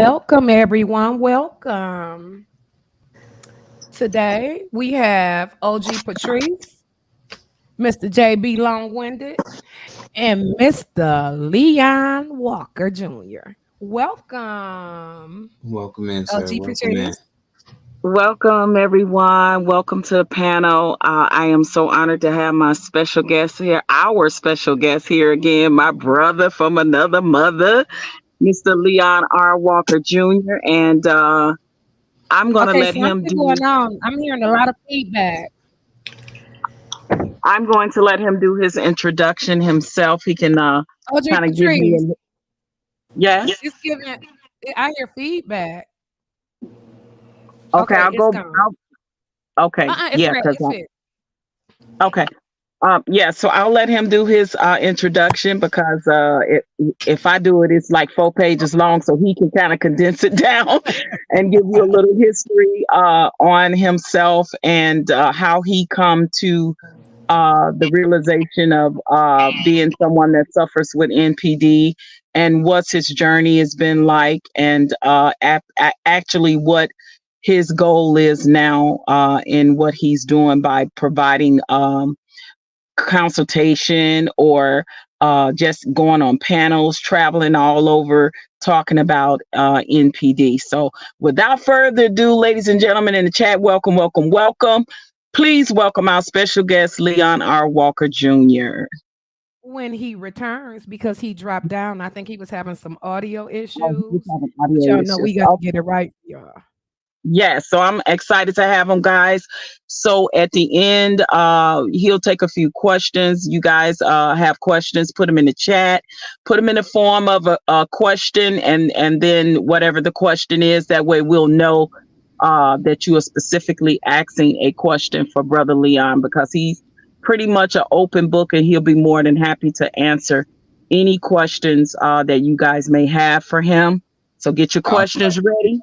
Welcome, everyone. Welcome. Today we have OG Patrice, Mr. JB Long-Winded, and Mr. Leon Walker Jr. Welcome, Welcome in, sir. OG Welcome in. Patrice. Welcome, everyone. Welcome to the panel. I am so honored to have my special guest here, our special guest here again, my brother from another mother, Mr. Leon R. Walker Jr. And I'm going to Okay, let something him do. going on. I'm hearing a lot of feedback. I'm going to let him do his introduction himself. He can OG kind of give me Patrice, a yes. it's giving. I hear feedback. Okay, Okay, I'll it's go. gone. Okay, It's yeah, ready. because It's it. okay. Yeah, so I'll let him do his introduction because if I do it, it's like 4 pages long, so he can kind of condense it down and give you a little history on himself and how he come to the realization of being someone that suffers with NPD and what's his journey has been like, and actually what his goal is now in what he's doing by providing. Consultation or just going on panels, traveling all over, talking about NPD. So, without further ado, ladies and gentlemen in the chat, welcome, welcome, welcome. Please welcome our special guest, Leon R. Walker Jr. When he returns, because he dropped down, I think he was having some audio Oh, he's issues. having But audio y'all know we issues. got to get it right, y'all. Yes, so I'm excited to have him, guys. So at the end, he'll take a few questions. You guys have questions, put them in the chat, put them in the form of a question, and then whatever the question is, that way we'll know that you are specifically asking a question for Brother Leon, because he's pretty much an open book and he'll be more than happy to answer any questions that you guys may have for him. So get your I'll questions ready.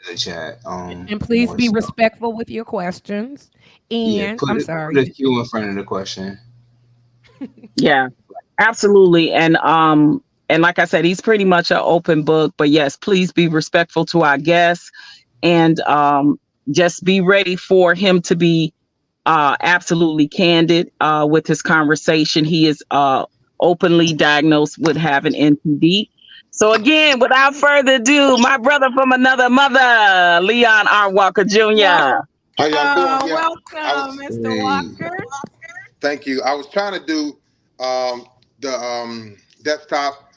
to the chat. And please More be so. respectful with your questions. Yeah, And put I'm it put a sorry. Q in front of the question. Yeah, absolutely. And like I said, he's pretty much an open book. But yes, please be respectful to our guests, and just be ready for him to be absolutely candid with his conversation. He is openly diagnosed with having NPD. So again, without further ado, my brother from another mother, Leon R. Walker Jr. How y'all doing? Yeah, I Welcome, was. Mr. Hey, Walker. Thank you. I was trying to do the desktop,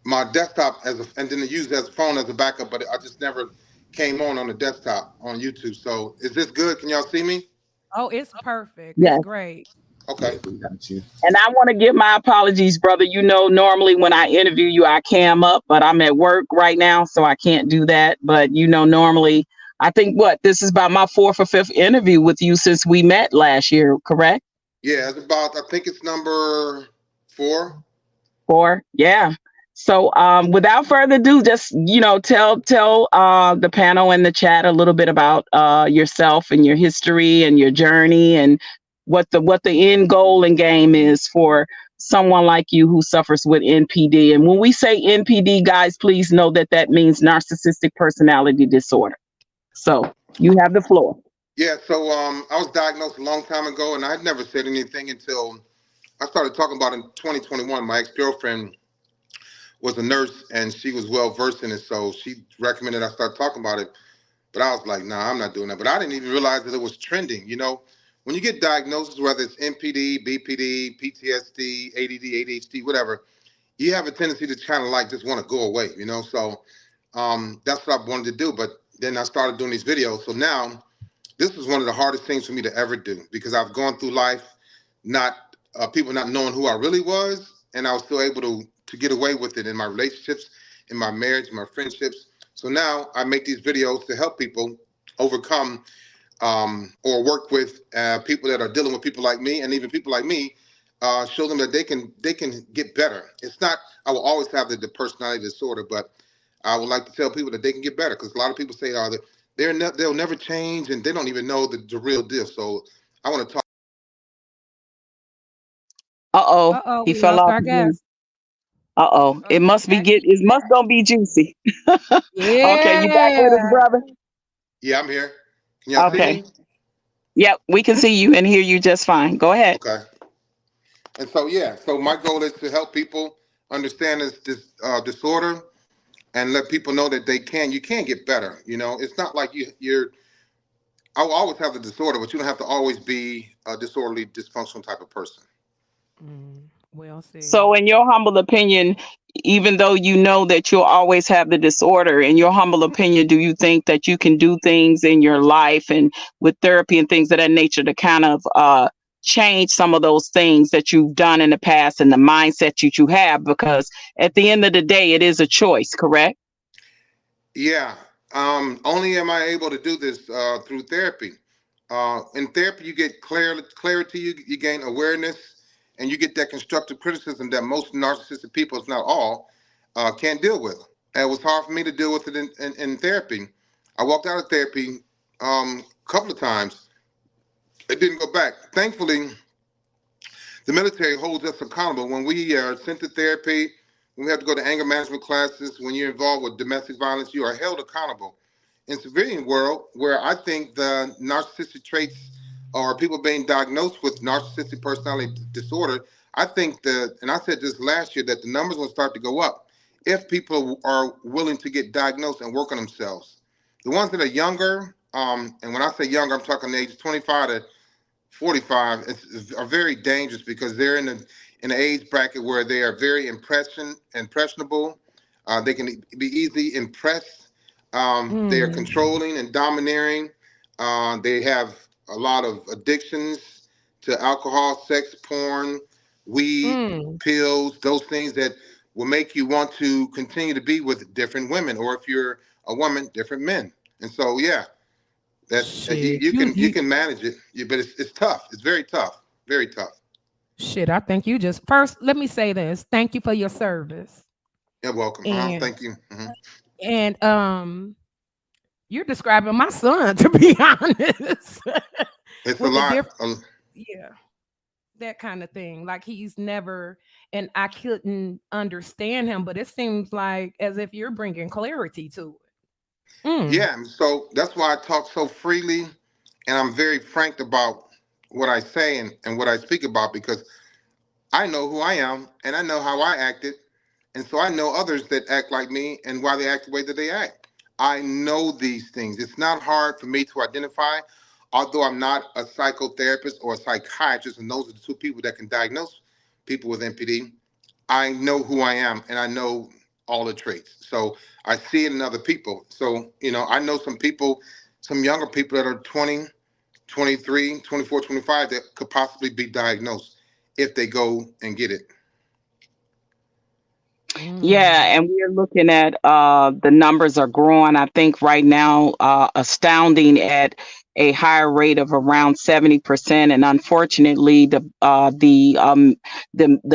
my desktop and then use it as a phone as a backup, but I just never came on the desktop on YouTube. So is this good? Can y'all see me? Oh, it's perfect. It's Yes. great. Okay. yeah, we got you. And I want to give my apologies, brother. You know, normally when I interview you, I cam up, but I'm at work right now, so I can't do that. But you know, normally, I think this is about my fourth or fifth interview with you since we met last year, correct? Yeah, it's about. I think it's number 4. Four, yeah. So, without further ado, just tell the panel and the chat a little bit about yourself and your history and your journey and what the end goal and game is for someone like you who suffers with NPD. And when we say NPD, guys, please know that that means narcissistic personality disorder. So you have the floor. Yeah. So I was diagnosed a long time ago, and I'd never said anything until I started talking about it in 2021. My ex girlfriend was a nurse, and she was well versed in it, so she recommended I start talking about it. But I was like, nah, I'm not doing that. But I didn't even realize that it was trending. When you get diagnosis, whether it's NPD, BPD, PTSD, ADD, ADHD, whatever, you have a tendency to kind of like just want to go away. So that's what I wanted to do. But then I started doing these videos. So now this is one of the hardest things for me to ever do, because I've gone through life not people not knowing who I really was, and I was still able to get away with it in my relationships, in my marriage, in my friendships. So now I make these videos to help people overcome or work with people that are dealing with people like me, and even people like me. Show them that they can get better. It's not. I will always have the personality disorder, but I would like to tell people that they can get better, because a lot of people say, "Oh, they'll never change," and they don't even know the real deal. So I want to talk. Uh oh, he We fell lost off our again. guest. Uh-oh. Oh, It must be back to you it must back. gonna be juicy. Okay, you back with us, Yeah. brother? Yeah, I'm here. Can y'all see Okay. me? Yep, we can see you and hear you just fine. Go ahead. Okay. And so yeah, so my goal is to help people understand this disorder and let people know that you can get better. You know, it's not like you're. I will always have the disorder, but you don't have to always be a disorderly, dysfunctional type of person. Well So, said. in your humble opinion, even though you know that you'll always have the disorder, in your humble opinion, do you think that you can do things in your life and with therapy and things of that nature to kind of change some of those things that you've done in the past and the mindset that you have? Because at the end of the day, it is a choice, correct? Yeah. Only am I able to do this through therapy. In therapy, you get clarity, you gain awareness, and you get that constructive criticism that most narcissistic people, if not all, can't deal with. And it was hard for me to deal with it in therapy. I walked out of therapy a couple of times. It didn't go back. Thankfully, the military holds us accountable. When we are sent to therapy, when we have to go to anger management classes, when you're involved with domestic violence, you are held accountable. In civilian world, where I think the narcissistic traits or people being diagnosed with narcissistic personality disorder, I think that, and I said this last year, that the numbers will start to go up if people are willing to get diagnosed and work on themselves. The ones that are younger, and when I say younger, I'm talking the age 25 to 45 are very dangerous because they're in an age bracket where they are very impressionable. They can be easily impressed. They are Mm. controlling and domineering. They have a lot of addictions to alcohol, sex, porn, weed, Mm. pills, those things that will make you want to continue to be with different women, or if you're a woman, different men. And so, yeah, that's Shit. you can manage it, but it's tough. It's very tough, very tough. Shit. I think you just first. Let me say this. Thank you for your service. You're welcome. And Thank you. and you're describing my son to be honest, It's a with the lot. different. Yeah, that kind of thing. Like he's never, and I couldn't understand him, but it seems like as if you're bringing clarity to it. Yeah, and so that's why I talk so freely, and I'm very frank about what I say and what I speak about because I know who I am and I know how I acted. And so I know others that act like me and why they act the way that they act. I know these things. It's not hard for me to identify, although I'm not a psychotherapist or a psychiatrist, and those are the two people that can diagnose people with NPD. I know who I am and I know all the traits. So I see it in other people. So, I know some people, some younger people that are 20, 23, 24, 25 that could possibly be diagnosed if they go and get it. Yeah, Mm. and we're looking at the numbers are growing. I think right now, astounding at a higher rate of around 70%. And unfortunately, the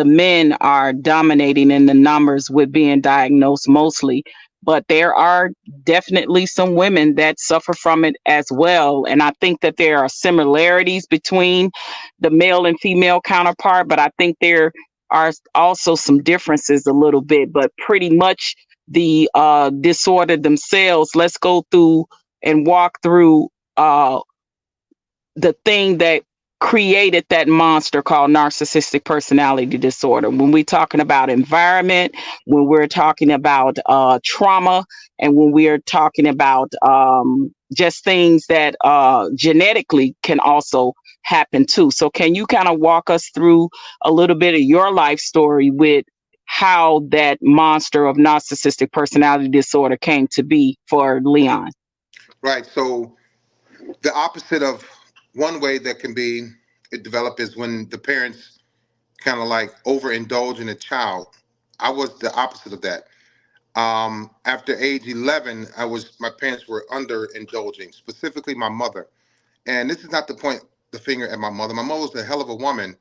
men are dominating in the numbers with being diagnosed mostly. But there are definitely some women that suffer from it as well. And I think that there are similarities between the male and female counterpart, but I think there are also some differences a little bit, but pretty much the disorder themselves. Let's go through and walk through uh, the thing that created that monster called narcissistic personality disorder. When we're talking about environment, when we're talking about trauma, and when we're talking about just things that genetically can also happen too. So, can you kind of walk us through a little bit of your life story with how that monster of narcissistic personality disorder came to be for Leon? Right. So the opposite of one way that can be it develop is when the parents kind of like overindulge in a child. I was the opposite of that. After age 11, my parents were underindulging, specifically my mother. And this is not to point the finger at my mother. My mother was a hell of a woman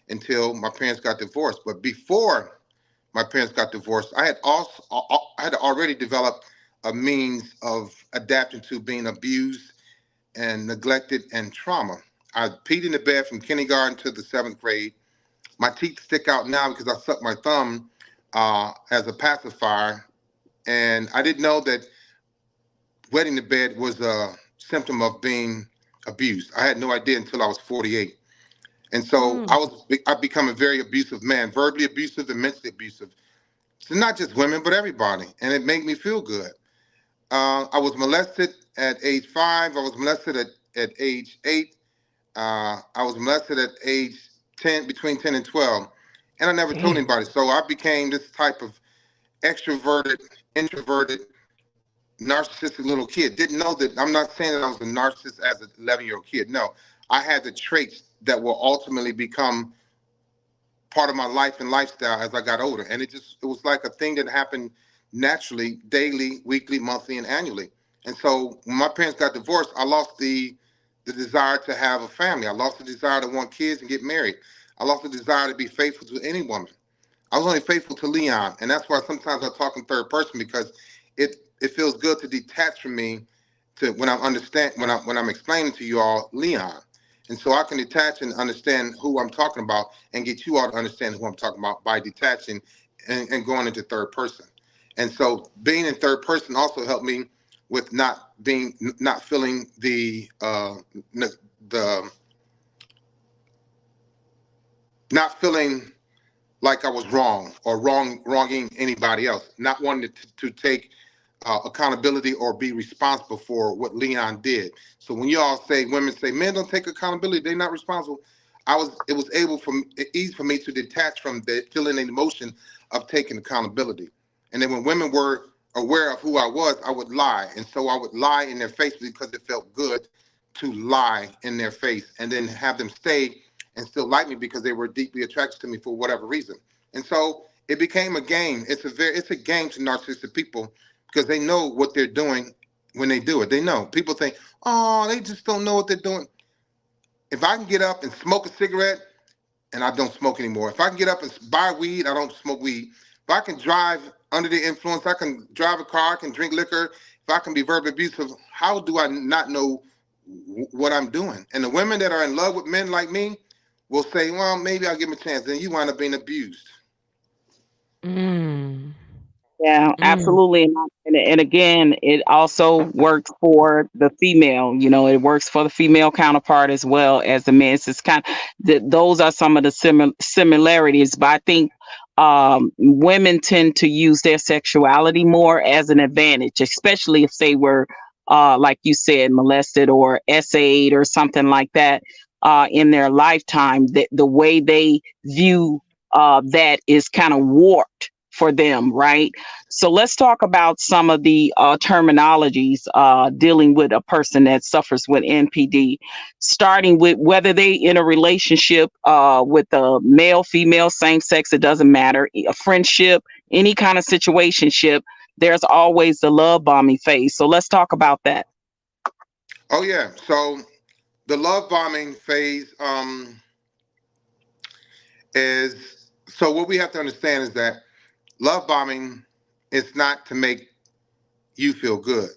until my parents got divorced. But before my parents got divorced, I had already developed a means of adapting to being abused and neglected and trauma. I peed in the bed from kindergarten to the seventh grade. My teeth stick out now because I sucked my thumb, as a pacifier, and I didn't know that wetting the bed was a symptom of being abused. I had no idea until I was 48. And so Mm. I become a very abusive man, verbally abusive and mentally abusive. So not just women, but everybody. And it made me feel good. I was molested at age 5. I was molested at age 8. I was molested at age 10, between 10 and 12. And I never told Damn. anybody. So I became this type of extroverted, introverted, narcissistic little kid. Didn't know that. I'm not saying that I was a narcissist as an 11-year-old kid. No, I had the traits that will ultimately become part of my life and lifestyle as I got older. And it was like a thing that happened naturally, daily, weekly, monthly, and annually. And so when my parents got divorced, I lost the desire to have a family. I lost the desire to want kids and get married. I lost the desire to be faithful to any woman. I was only faithful to Leon, and that's why sometimes I talk in third person, because it feels good to detach from me to when I'm explaining to you all Leon, and so I can detach and understand who I'm talking about and get you all to understand who I'm talking about by detaching and going into third person. And so being in third person also helped me with not feeling the not feeling like I was wrong or wronging anybody else, not wanting to take accountability or be responsible for what Leon did. So when you all say, women say, men don't take accountability, they're not responsible. It was easy for me to detach from the feeling and emotion of taking accountability. And then when women were aware of who I was, I would lie. And so I would lie in their face because it felt good to lie in their face and then have them stay and still like me because they were deeply attracted to me for whatever reason. And so it became a game. It's a game to narcissistic people because they know what they're doing when they do it. They know. People think, oh, they just don't know what they're doing. If I can get up and smoke a cigarette, and I don't smoke anymore. If I can get up and buy weed, I don't smoke weed. If I can drive under the influence, I can drive a car, I can drink liquor. If I can be verbally abusive, how do I not know what I'm doing? And the women that are in love with men like me will say, well, maybe I'll give him a chance. Then you wind up being abused. Mm. Yeah, Mm. absolutely. And again, it also works for the female. You know, it works for the female counterpart as well as the man. So it's those are some of the similarities. But I think women tend to use their sexuality more as an advantage, especially if they were, like you said, molested or essayed or something like that in their lifetime. The way they view that is kind of warped for them, right? So let's talk about some of the terminologies dealing with a person that suffers with NPD, starting with whether they in a relationship with a male, female, same sex, it doesn't matter, a friendship, any kind of situationship, there's always the love bombing phase. So let's talk about that. Oh yeah. So the love bombing phase is so what we have to understand is that love bombing is not to make you feel good.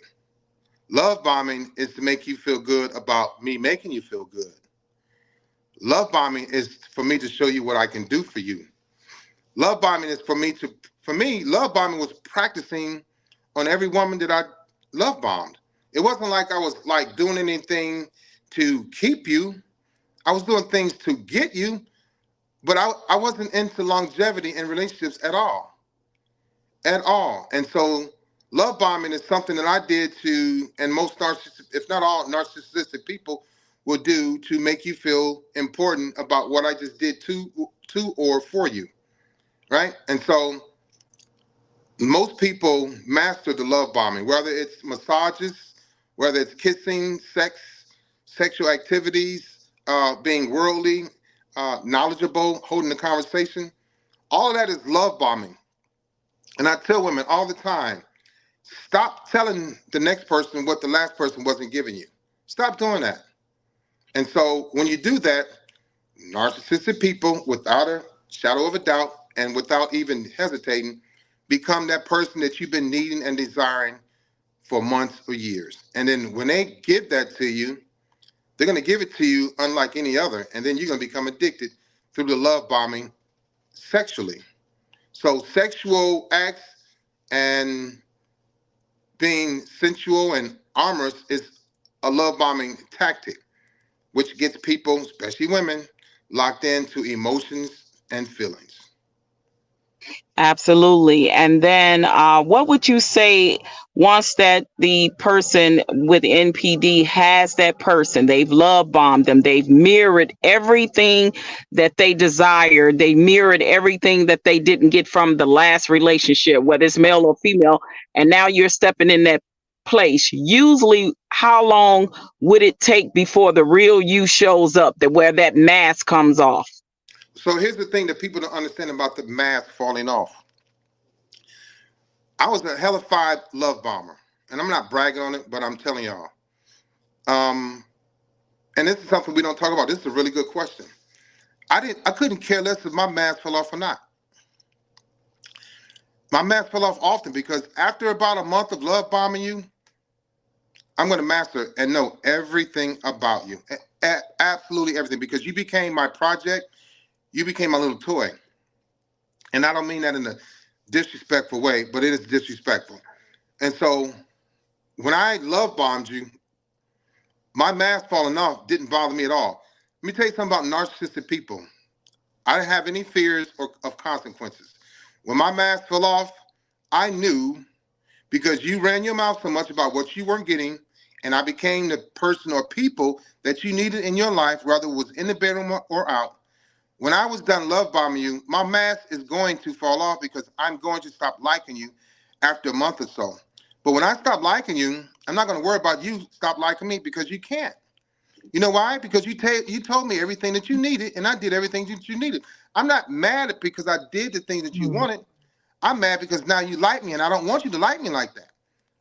Love bombing is to make you feel good about me making you feel good. Love bombing is for me to show you what I can do for you. Love bombing is for me, love bombing was practicing on every woman that I love bombed. It wasn't like I was like doing anything to keep you. I was doing things to get you, but I wasn't into longevity in relationships at all. At all. And so love bombing is something that I did to, and most narcissistic, if not all narcissistic people will do to make you feel important about what I just did to or for you. Right. And so most people master the love bombing, whether it's massages, whether it's kissing, sex, sexual activities, being worldly, knowledgeable, holding the conversation. All of that is love bombing. And I tell women all the time, stop telling the next person what the last person wasn't giving you. Stop doing that. And so when you do that, narcissistic people, without a shadow of a doubt and without even hesitating, become that person that you've been needing and desiring for months or years. And then when they give that to you, they're going to give it to you unlike any other. And then you're going to become addicted through the love bombing sexually. So sexual acts and being sensual and amorous is a love bombing tactic, which gets people, especially women, locked into emotions and feelings. Absolutely. And then what would you say once that the person with NPD has that person, they've love bombed them, they've mirrored everything that they desired, they mirrored everything that they didn't get from the last relationship, whether it's male or female, and now you're stepping in that place. Usually, how long would it take before the real you shows up, that where that mask comes off? So here's the thing that people don't understand about the mask falling off. I was a hellified love bomber, and I'm not bragging on it, but I'm telling y'all. And this is something we don't talk about. This is a really good question. I couldn't care less if my mask fell off or not. My mask fell off often because after about a month of love bombing you, I'm going to master and know everything about you. Absolutely everything, because you became my project. You became my little toy. And I don't mean that in a disrespectful way, but it is disrespectful. And so when I love bombed you, my mask falling off didn't bother me at all. Let me tell you something about narcissistic people. I didn't have any fears of consequences. When my mask fell off, I knew, because you ran your mouth so much about what you weren't getting, and I became the person or people that you needed in your life, whether it was in the bedroom or out. When I was done love bombing you, my mask is going to fall off because I'm going to stop liking you after a month or so. But when I stop liking you, I'm not going to worry about you stop liking me, because you can't. You know why? Because you told me everything that you needed, and I did everything that you needed. I'm not mad at because I did the things that you Mm, wanted. I'm mad because now you like me, and I don't want you to like me like that.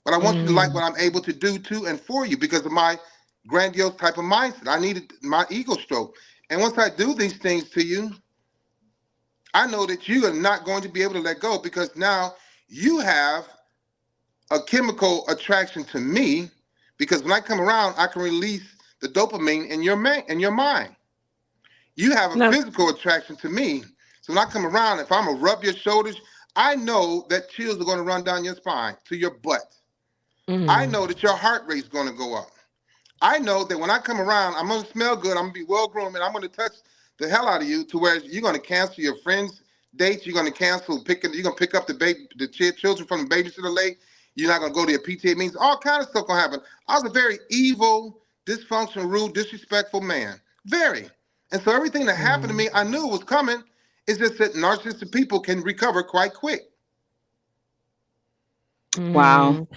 But I want you to like mm, what I'm able to do to and for you because of my grandiose type of mindset. I needed my ego stroke. And once I do these things to you, I know that you are not going to be able to let go, because now you have a chemical attraction to me, because when I come around, I can release the dopamine in your mind. You have a no, physical attraction to me. So when I come around, if I'm gonna rub your shoulders, I know that chills are gonna run down your spine to your butt. I mm, know that your heart rate's gonna go up. I know that when I come around, I'm gonna smell good, I'm gonna be well groomed, and I'm gonna touch the hell out of you to where you're gonna cancel your friends' dates, you're gonna you're gonna pick up the children from the babysitter late, you're not gonna go to your PTA meetings, all kind of stuff gonna happen. I was a very evil, dysfunctional, rude, disrespectful man. Very. And so everything that happened to mm, me, I knew it was coming. It's just that narcissistic people can recover quite quick. Wow. mm.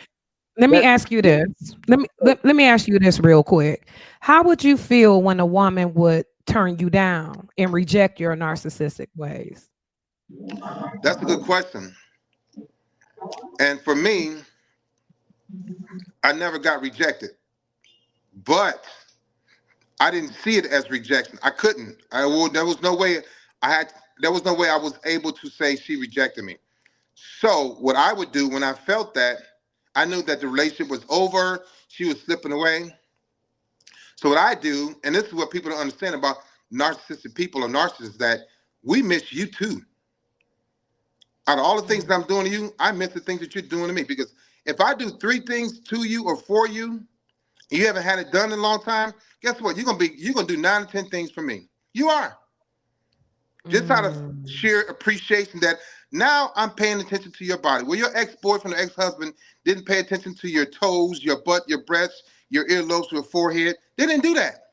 Let me That, ask you this. Let me ask you this real quick. How would you feel when a woman would turn you down and reject your narcissistic ways? That's a good question. And for me, I never got rejected. But I didn't see it as rejection. I couldn't. There was no way I had. There was no way I was able to say she rejected me. So what I would do when I felt that, I knew that the relationship was over. She was slipping away. So what I do, and this is what people don't understand about narcissistic people or narcissists, that we miss you too. Out of all the things that I'm doing to you, I miss the things that you're doing to me. Because if I do 3 things to you or for you, you haven't had it done in a long time, guess what? You're gonna do 9 or 10 things for me. You are. Just out of Mm, sheer appreciation that now I'm paying attention to your body. Well, your ex-boyfriend or ex-husband didn't pay attention to your toes, your butt, your breasts, your earlobes, your forehead. They didn't do that.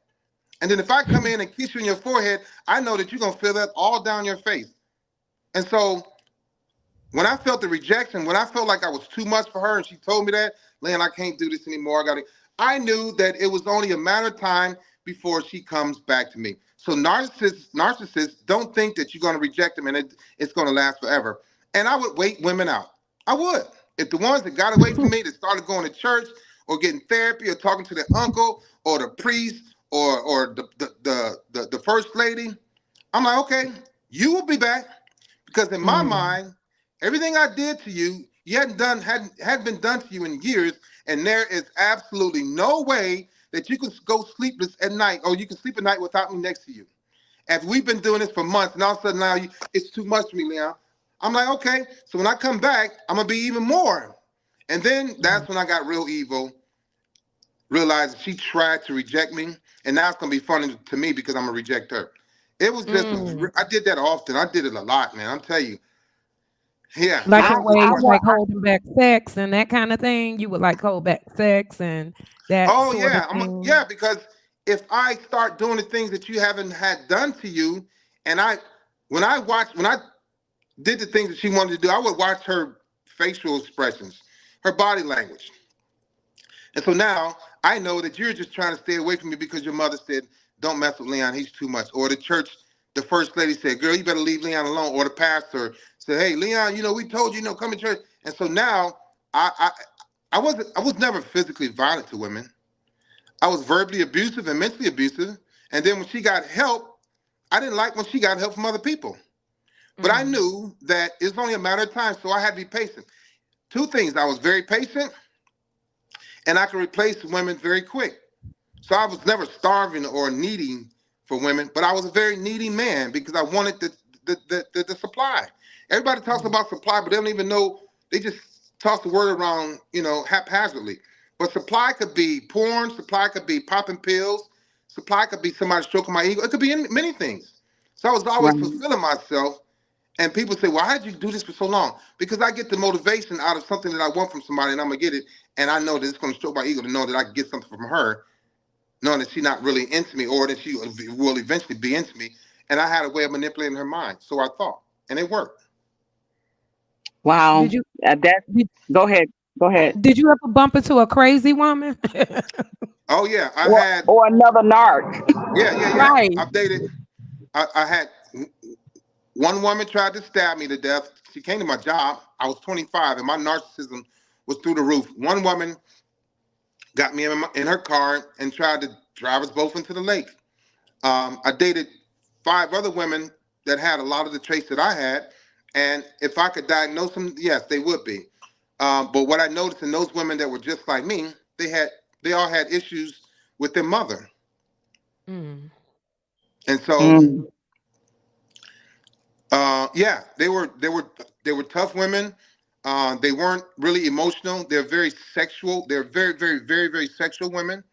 And then if I come in and kiss you on your forehead, I know that you're gonna feel that all down your face. And so when I felt the rejection, when I felt like I was too much for her and she told me that, Lan, I can't do this anymore. I knew that it was only a matter of time before she comes back to me. So narcissists don't think that you're going to reject them and it's going to last forever. And I would wait women out. I would. If the ones that got away from me, that started going to church or getting therapy or talking to their uncle or the priest or the first lady, I'm like, okay, you will be back. Because in my mm, mind, everything I did to you, you hadn't been done to you in years, and there is absolutely no way that you can go sleepless at night, or you can sleep at night without me next to you. As we've been doing this for months, and all of a sudden now it's too much for me, Leon. I'm like, okay. So when I come back, I'm gonna be even more. And then that's when I got real evil. Realized she tried to reject me, and now it's gonna be funny to me because I'm gonna reject her. It was just, Mm. I did that often. I did it a lot, man. I'm telling you. Yeah. So Like I, in that was the I ways question. want. like holding back sex and that kind of thing. You would like hold back sex and that Oh sort of yeah, thing. yeah. Because if I start doing the things that you haven't had done to you, and when I did the things that she wanted to do, I would watch her facial expressions, her body language. And so now I know that you're just trying to stay away from me because your mother said, don't mess with Leon, he's too much. Or the church, the first lady said, girl, you better leave Leon alone. Or the pastor said, hey, Leon, we told you, come to church. And so now I was never physically violent to women. I was verbally abusive and mentally abusive. And then when she got help, I didn't like when she got help from other people. But I Mm. knew that it's only a matter of time, so I had to be patient. Two things, I was very patient, and I could replace women very quick. So I was never starving or needing for women, but I was a very needy man because I wanted the supply. Everybody talks Mm. about supply, but they don't even know. They just toss the word around, haphazardly. But supply could be porn. Supply could be popping pills. Supply could be somebody stroking my ego. It could be many things. So I was always Right. fulfilling myself. And people say, well, how did you do this for so long? Because I get the motivation out of something that I want from somebody and I'm going to get it. And I know that it's going to stroke my ego to know that I can get something from her, knowing that she's not really into me or that she will eventually be into me. And I had a way of manipulating her mind. So I thought, and it worked. Wow. Did you That. did, Go ahead. Go ahead. did you ever bump into a crazy woman? Oh, yeah. I Or had, or another narc. yeah, yeah, yeah. Right. I've dated, I had one woman tried to stab me to death. She came to my job. I was 25 and my narcissism was through the roof. One woman got me in her car and tried to drive us both into the lake. I dated five other women that had a lot of the traits that I had, and if I could diagnose them, yes, they would be. But what I noticed in those women that were just like me, they all had issues with their mother, Mm. and so Mm. Mm. yeah, they were tough women. They weren't really emotional. They're very sexual. They're very, very, very, very sexual women.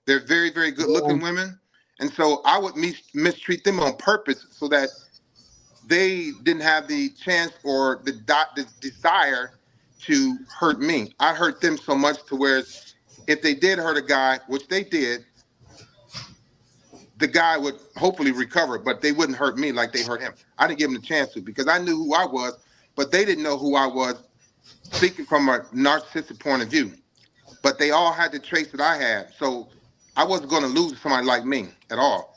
They're very, very good Yeah. looking women. And so I would mistreat them on purpose so that they didn't have the chance or the desire to hurt me. I hurt them so much to where if they did hurt a guy, which they did, the guy would hopefully recover, but they wouldn't hurt me like they hurt him. I didn't give them the chance to because I knew who I was, but they didn't know who I was, speaking from a narcissistic point of view. But they all had the traits that I had. So I wasn't going to lose to somebody like me at all.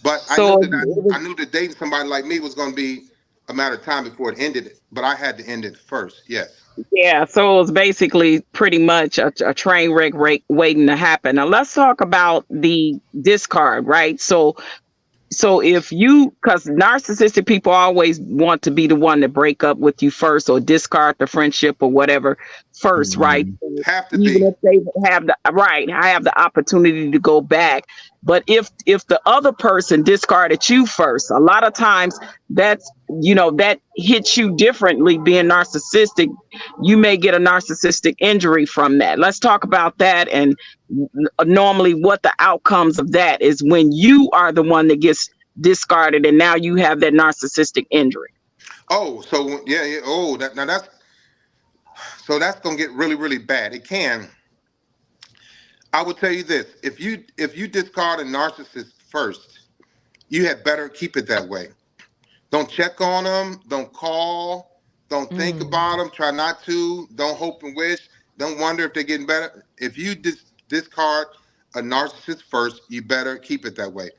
But I knew So it that was. I knew that dating somebody like me was going to be a matter of time before it ended. But I had to end it first. Yes. Yeah, so it was basically pretty much a train wreck waiting to happen. Now let's talk about the discard, right? So if you, because narcissistic people always want to be the one to break up with you first or discard the friendship or whatever first, right? Mhm. So Have to even be. if they have the right, I have the opportunity to go back. But if the other person discarded you first, a lot of times that's that hits you differently. Being narcissistic, you may get a narcissistic injury from that. Let's talk about that and normally what the outcomes of that is when you are the one that gets discarded and now you have that narcissistic injury. Oh, so yeah, yeah. Oh, that's gonna get really, really bad. It can. I would tell you this: if you discard a narcissist first, you had better keep it that way. Don't check on them. Don't call. Don't think Mm. about them. Try not to. Don't hope and wish. Don't wonder if they're getting better. If you discard a narcissist first, you better keep it that way,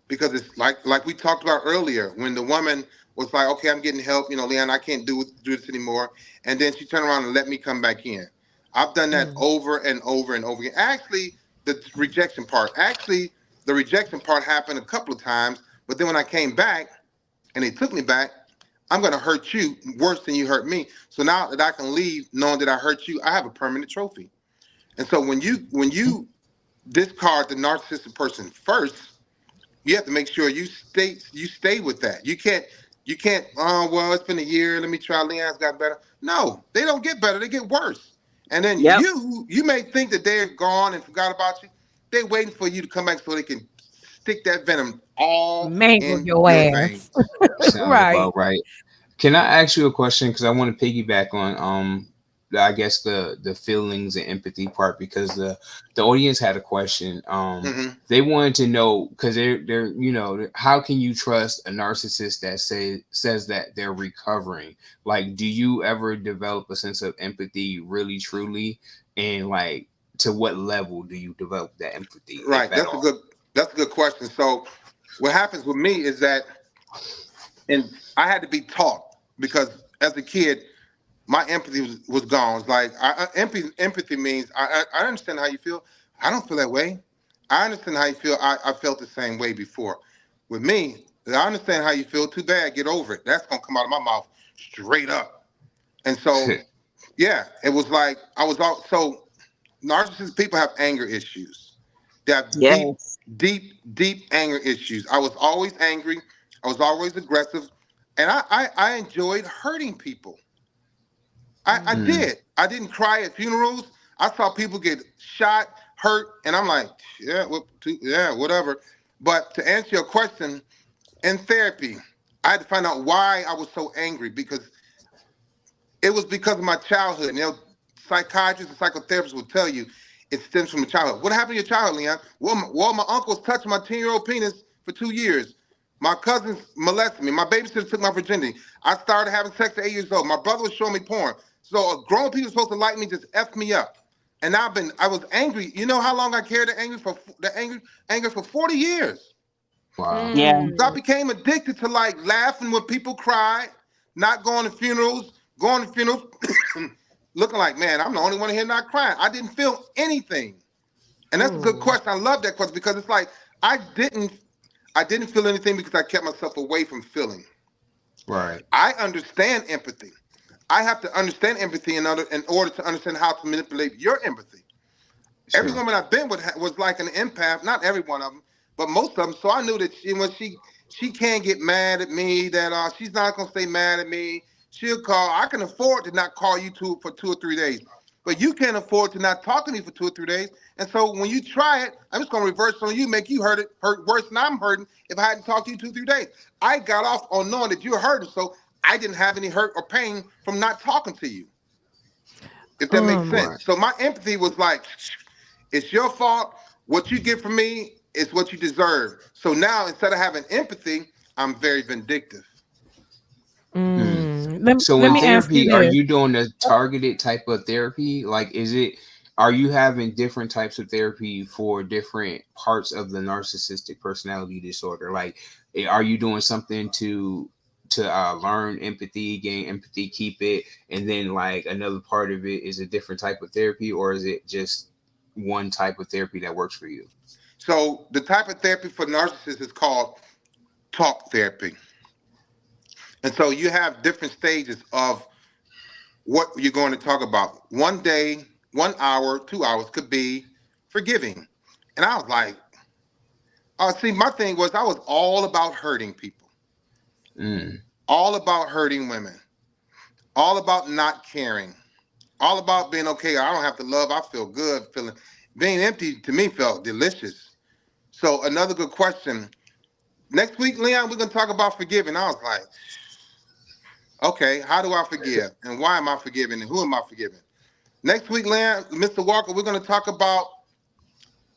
because it's like we talked about earlier when the woman was like, "Okay, I'm getting help. Leon, I can't do this anymore," and then she turned around and let me come back in. I've done that Mm. over and over and over again. Actually, the rejection part. Actually, the rejection part happened a couple of times, but then when I came back and they took me back, I'm going to hurt you worse than you hurt me. So now that I can leave knowing that I hurt you, I have a permanent trophy. And so when you discard the narcissistic person first, you have to make sure you stay with that. You can't You can't, oh, well, it's been a year. Let me try. Leon's got better. No, they don't get better. They get worse. And then Yep. you may think that they're gone and forgot about you. They're waiting for you to come back so they can stick that venom all Mangle in your your ass. veins. Sounds Right. about right. Can I ask you a question? Because I want to piggyback on I guess the feelings and empathy part, because the audience had a question. Hmm. They wanted to know, because they're how can you trust a narcissist that says that they're recovering? Like, do you ever develop a sense of empathy really truly, and like to what level do you develop that empathy, if Right. at all? That's a good question. So what happens with me is that, and I had to be taught, because as a kid, my empathy was gone. It's like empathy means I understand how you feel. I don't feel that way. I understand how you feel. I felt the same way before. With me, I understand how you feel. Too bad. Get over it. That's gonna come out of my mouth straight up. And so, yeah, it was like I was all so. Narcissistic people have anger issues. They have deep, Yes. deep anger issues. I was always angry. I was always aggressive, and I enjoyed hurting people. I Mm. Mm, did. I didn't cry at funerals. I saw people get shot, hurt, and I'm like, yeah, yeah, whatever. But to answer your question, in therapy, I had to find out why I was so angry, because it was because of my childhood. Psychiatrists and psychotherapists will tell you it stems from the childhood. What happened to your childhood, Leon? Well, my uncles touched my 10-year-old penis for 2 years. My cousins molested me. My babysitter took my virginity. I started having sex at 8 years old. My brother was showing me porn. So grown people supposed to like me just F me up. And I was angry. You know how long I carried the anger for 40 years. wow. Yeah. So I Mm. became addicted to like laughing when people cried, not going to funerals, looking like, man, I'm the only one here not crying. I didn't feel anything. And that's a good Oh. question. I love that question, because it's like I didn't I didn't feel anything because I kept myself away from feeling. Right. I understand empathy. I have to understand empathy in order to understand how to manipulate your empathy. Every Sure. woman I've been with was like an empath. Not every one of them, but most of them. So I knew that she can't get mad at me. That she's not gonna stay mad at me. She'll call. I can afford to not call you for 2 or 3 days, but you can't afford to not talk to me for 2 or 3 days. And so when you try it, I'm just gonna reverse on you, make you hurt worse than I'm hurting if I hadn't talked to you 2 or 3 days. I got off on knowing that you're hurting, so I didn't have any hurt or pain from not talking to you. If that makes Um. Right. sense. So my empathy was like, it's your fault. What you get from me is what you deserve. So now instead of having empathy, I'm very vindictive. Mm. Mm. Let So Let in me ask you therapy, are this. you doing a targeted type of therapy? Like, are you having different types of therapy for different parts of the narcissistic personality disorder? Like, are you doing something to learn empathy, gain empathy, keep it, and then like another part of it is a different type of therapy, or is it just one type of therapy that works for you? So the type of therapy for narcissists is called talk therapy. And so you have different stages of what you're going to talk about. One day, 1 hour, 2 hours could be forgiving. And I was like, see, my thing was I was all about hurting people, Mm. all about hurting women, all about not caring, all about being okay. I don't have to love. I feel good feeling. Being empty to me felt delicious. So another good question. Next week, Leon, we're gonna talk about forgiving. I was like, okay, how do I forgive? And why am I forgiving? And who am I forgiving? Next week, Leon, Mr. Walker, we're gonna talk about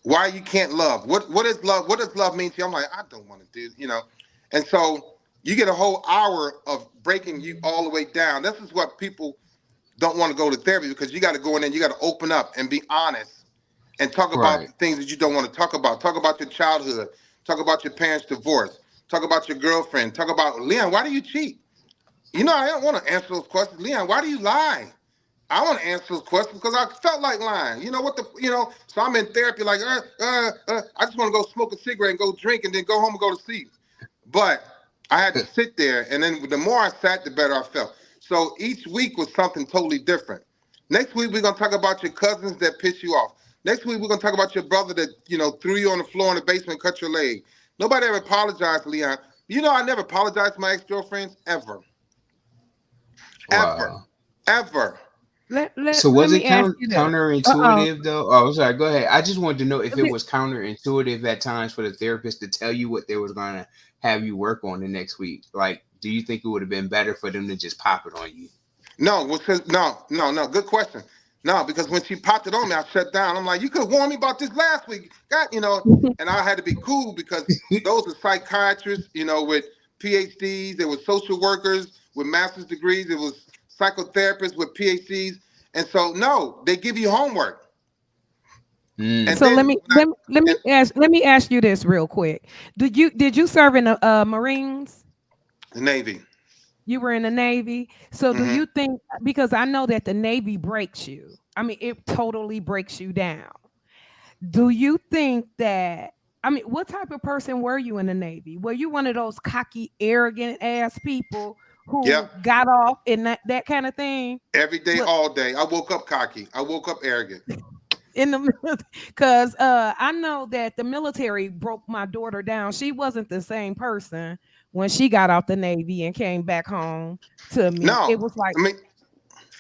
why you can't love. What is love? What does love mean to you? I'm like, I don't want to do. And so you get a whole hour of breaking you all the way down. This is what people don't want to go to therapy, because you got to go in there, you got to open up and be honest and talk about Right. the things that you don't want to talk about. Talk about your childhood. Talk about your parents' divorce. Talk about your girlfriend. Talk about, Leon, why do you cheat? I don't want to answer those questions. Leon, why do you lie? I want to answer those questions because I felt like lying. So I'm in therapy like, I just want to go smoke a cigarette and go drink and then go home and go to sleep. But I had to sit there, and then the more I sat, the better I felt. So each week was something totally different. Next week, we're going to talk about your cousins that piss you off. Next week, we're going to talk about your brother that, threw you on the floor in the basement and cut your leg. Nobody ever apologized, Leon. I never apologized to my ex-girlfriends ever. Ever. Wow. Ever. So Let was me it ask you this. Uh-oh. counterintuitive though? Oh, sorry. Go ahead. I just wanted to know if it Be- was counterintuitive at times for the therapist to tell you what they was gonna have you work on the next week. Like, do you think it would have been better for them to just pop it on you? No, because no. Good question. No, because when she popped it on me, I shut down. I'm like, you could have warned me about this last week. God, and I had to be cool because those are psychiatrists, with PhDs. There were social workers with master's degrees. There was psychotherapists with PhDs. And so, no, they give you homework. And Mm. So let then me when I, and let me ask you this real quick. Did you serve in the Marines? the Navy. You were in the Navy. So do Hmm. you think, because I know that the Navy breaks you. I mean, it totally breaks you down. Do you think that, I mean, what type of person were you in the Navy? Were you one of those cocky, arrogant ass people who Yep. got off in that kind of thing? Every day, What all day. I woke up cocky. I woke up arrogant. in the because I know that the military broke my daughter down. She wasn't the same person when she got out the Navy and came back home to me. No, It was like I mean,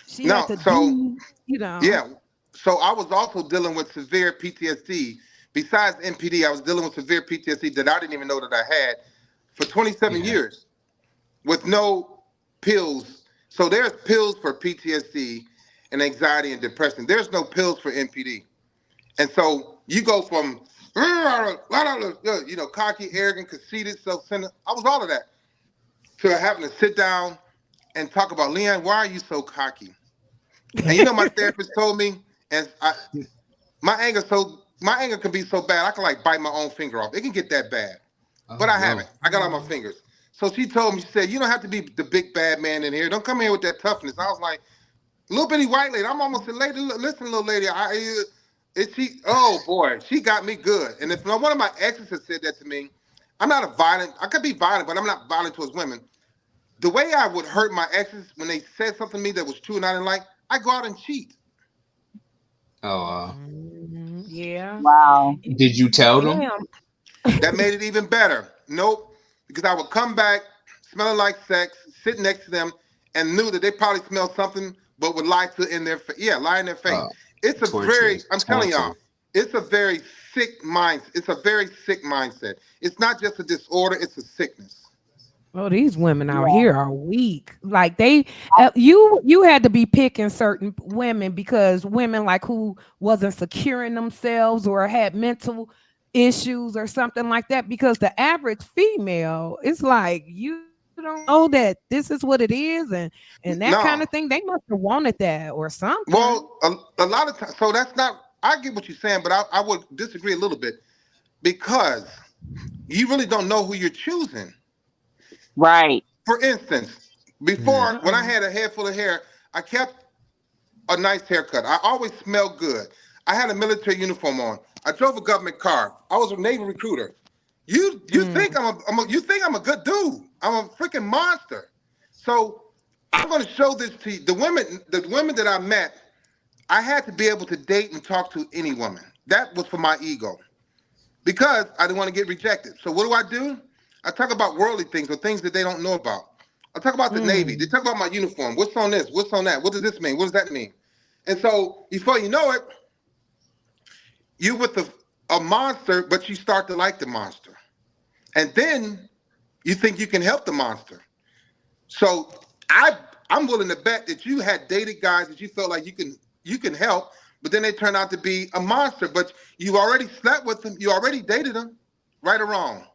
she had no. to So, do, you know. yeah. So I was also dealing with severe PTSD. Besides NPD, I was dealing with severe PTSD that I didn't even know that I had for 27 Yeah. years with no pills. So there's pills for PTSD and anxiety and depression. There's no pills for NPD. And so you go from, cocky, arrogant, conceited, self-centered. I was all of that to having to sit down and talk about, Leon, why are you so cocky? And my therapist told me, and my anger can be so bad I can like bite my own finger off. It can get that bad, but Oh I no. haven't. I got on my fingers. So she told me, she said, you don't have to be the big bad man in here. Don't come here with that toughness. I was like, little bitty white lady. I'm almost a lady. Listen, little lady. Oh boy, she got me good. And if one of my exes had said that to me, I'm not a violent. I could be violent, but I'm not violent towards women. The way I would hurt my exes when they said something to me that was true and I didn't like, I go out and cheat. Oh, Yeah. Wow. did you tell them? Damn. That made it even better. Nope, because I would come back smelling like sex, sit next to them, and knew that they probably smelled something, but would lie lie in their face. Oh, It's a very, torturous, I'm telling y'all, torture. it's a very sick mind. It's a very sick mindset. It's not just a disorder; it's a sickness. Oh, these women out Yeah. here are weak. Like you had to be picking certain women because women like who wasn't securing themselves or had mental issues or something like that. Because the average female, it's like you don't know that this is what it is, and that kind of No, thing. They must have wanted that or something. well, a lot of times, so that's not. I get what you're saying, but I would disagree a little bit because you really don't know who you're choosing. Right. For instance, before Mm. when I Uh-uh. had a head full of hair, I kept a nice haircut. I always smelled good. I had a military uniform on. I drove a government car. I was a Navy recruiter. You think Mm. you think I'm a good dude. I'm a freaking monster. So I'm gonna show this to you. The women that I met, I had to be able to date and talk to any woman. That was for my ego because I didn't want to get rejected. So what do? I talk about worldly things or things that they don't know about. I talk about the Navy. They Mm. talk about my uniform. What's on this? What's on that? What does this mean? What does that mean? And so before you know it, you with a monster, but you start to like the monster. And then you think you can help the monster. So I I'm willing to bet that you had dated guys that you felt like you can help, but then they turn out to be a monster. But you already slept with them, you already dated them, right or wrong.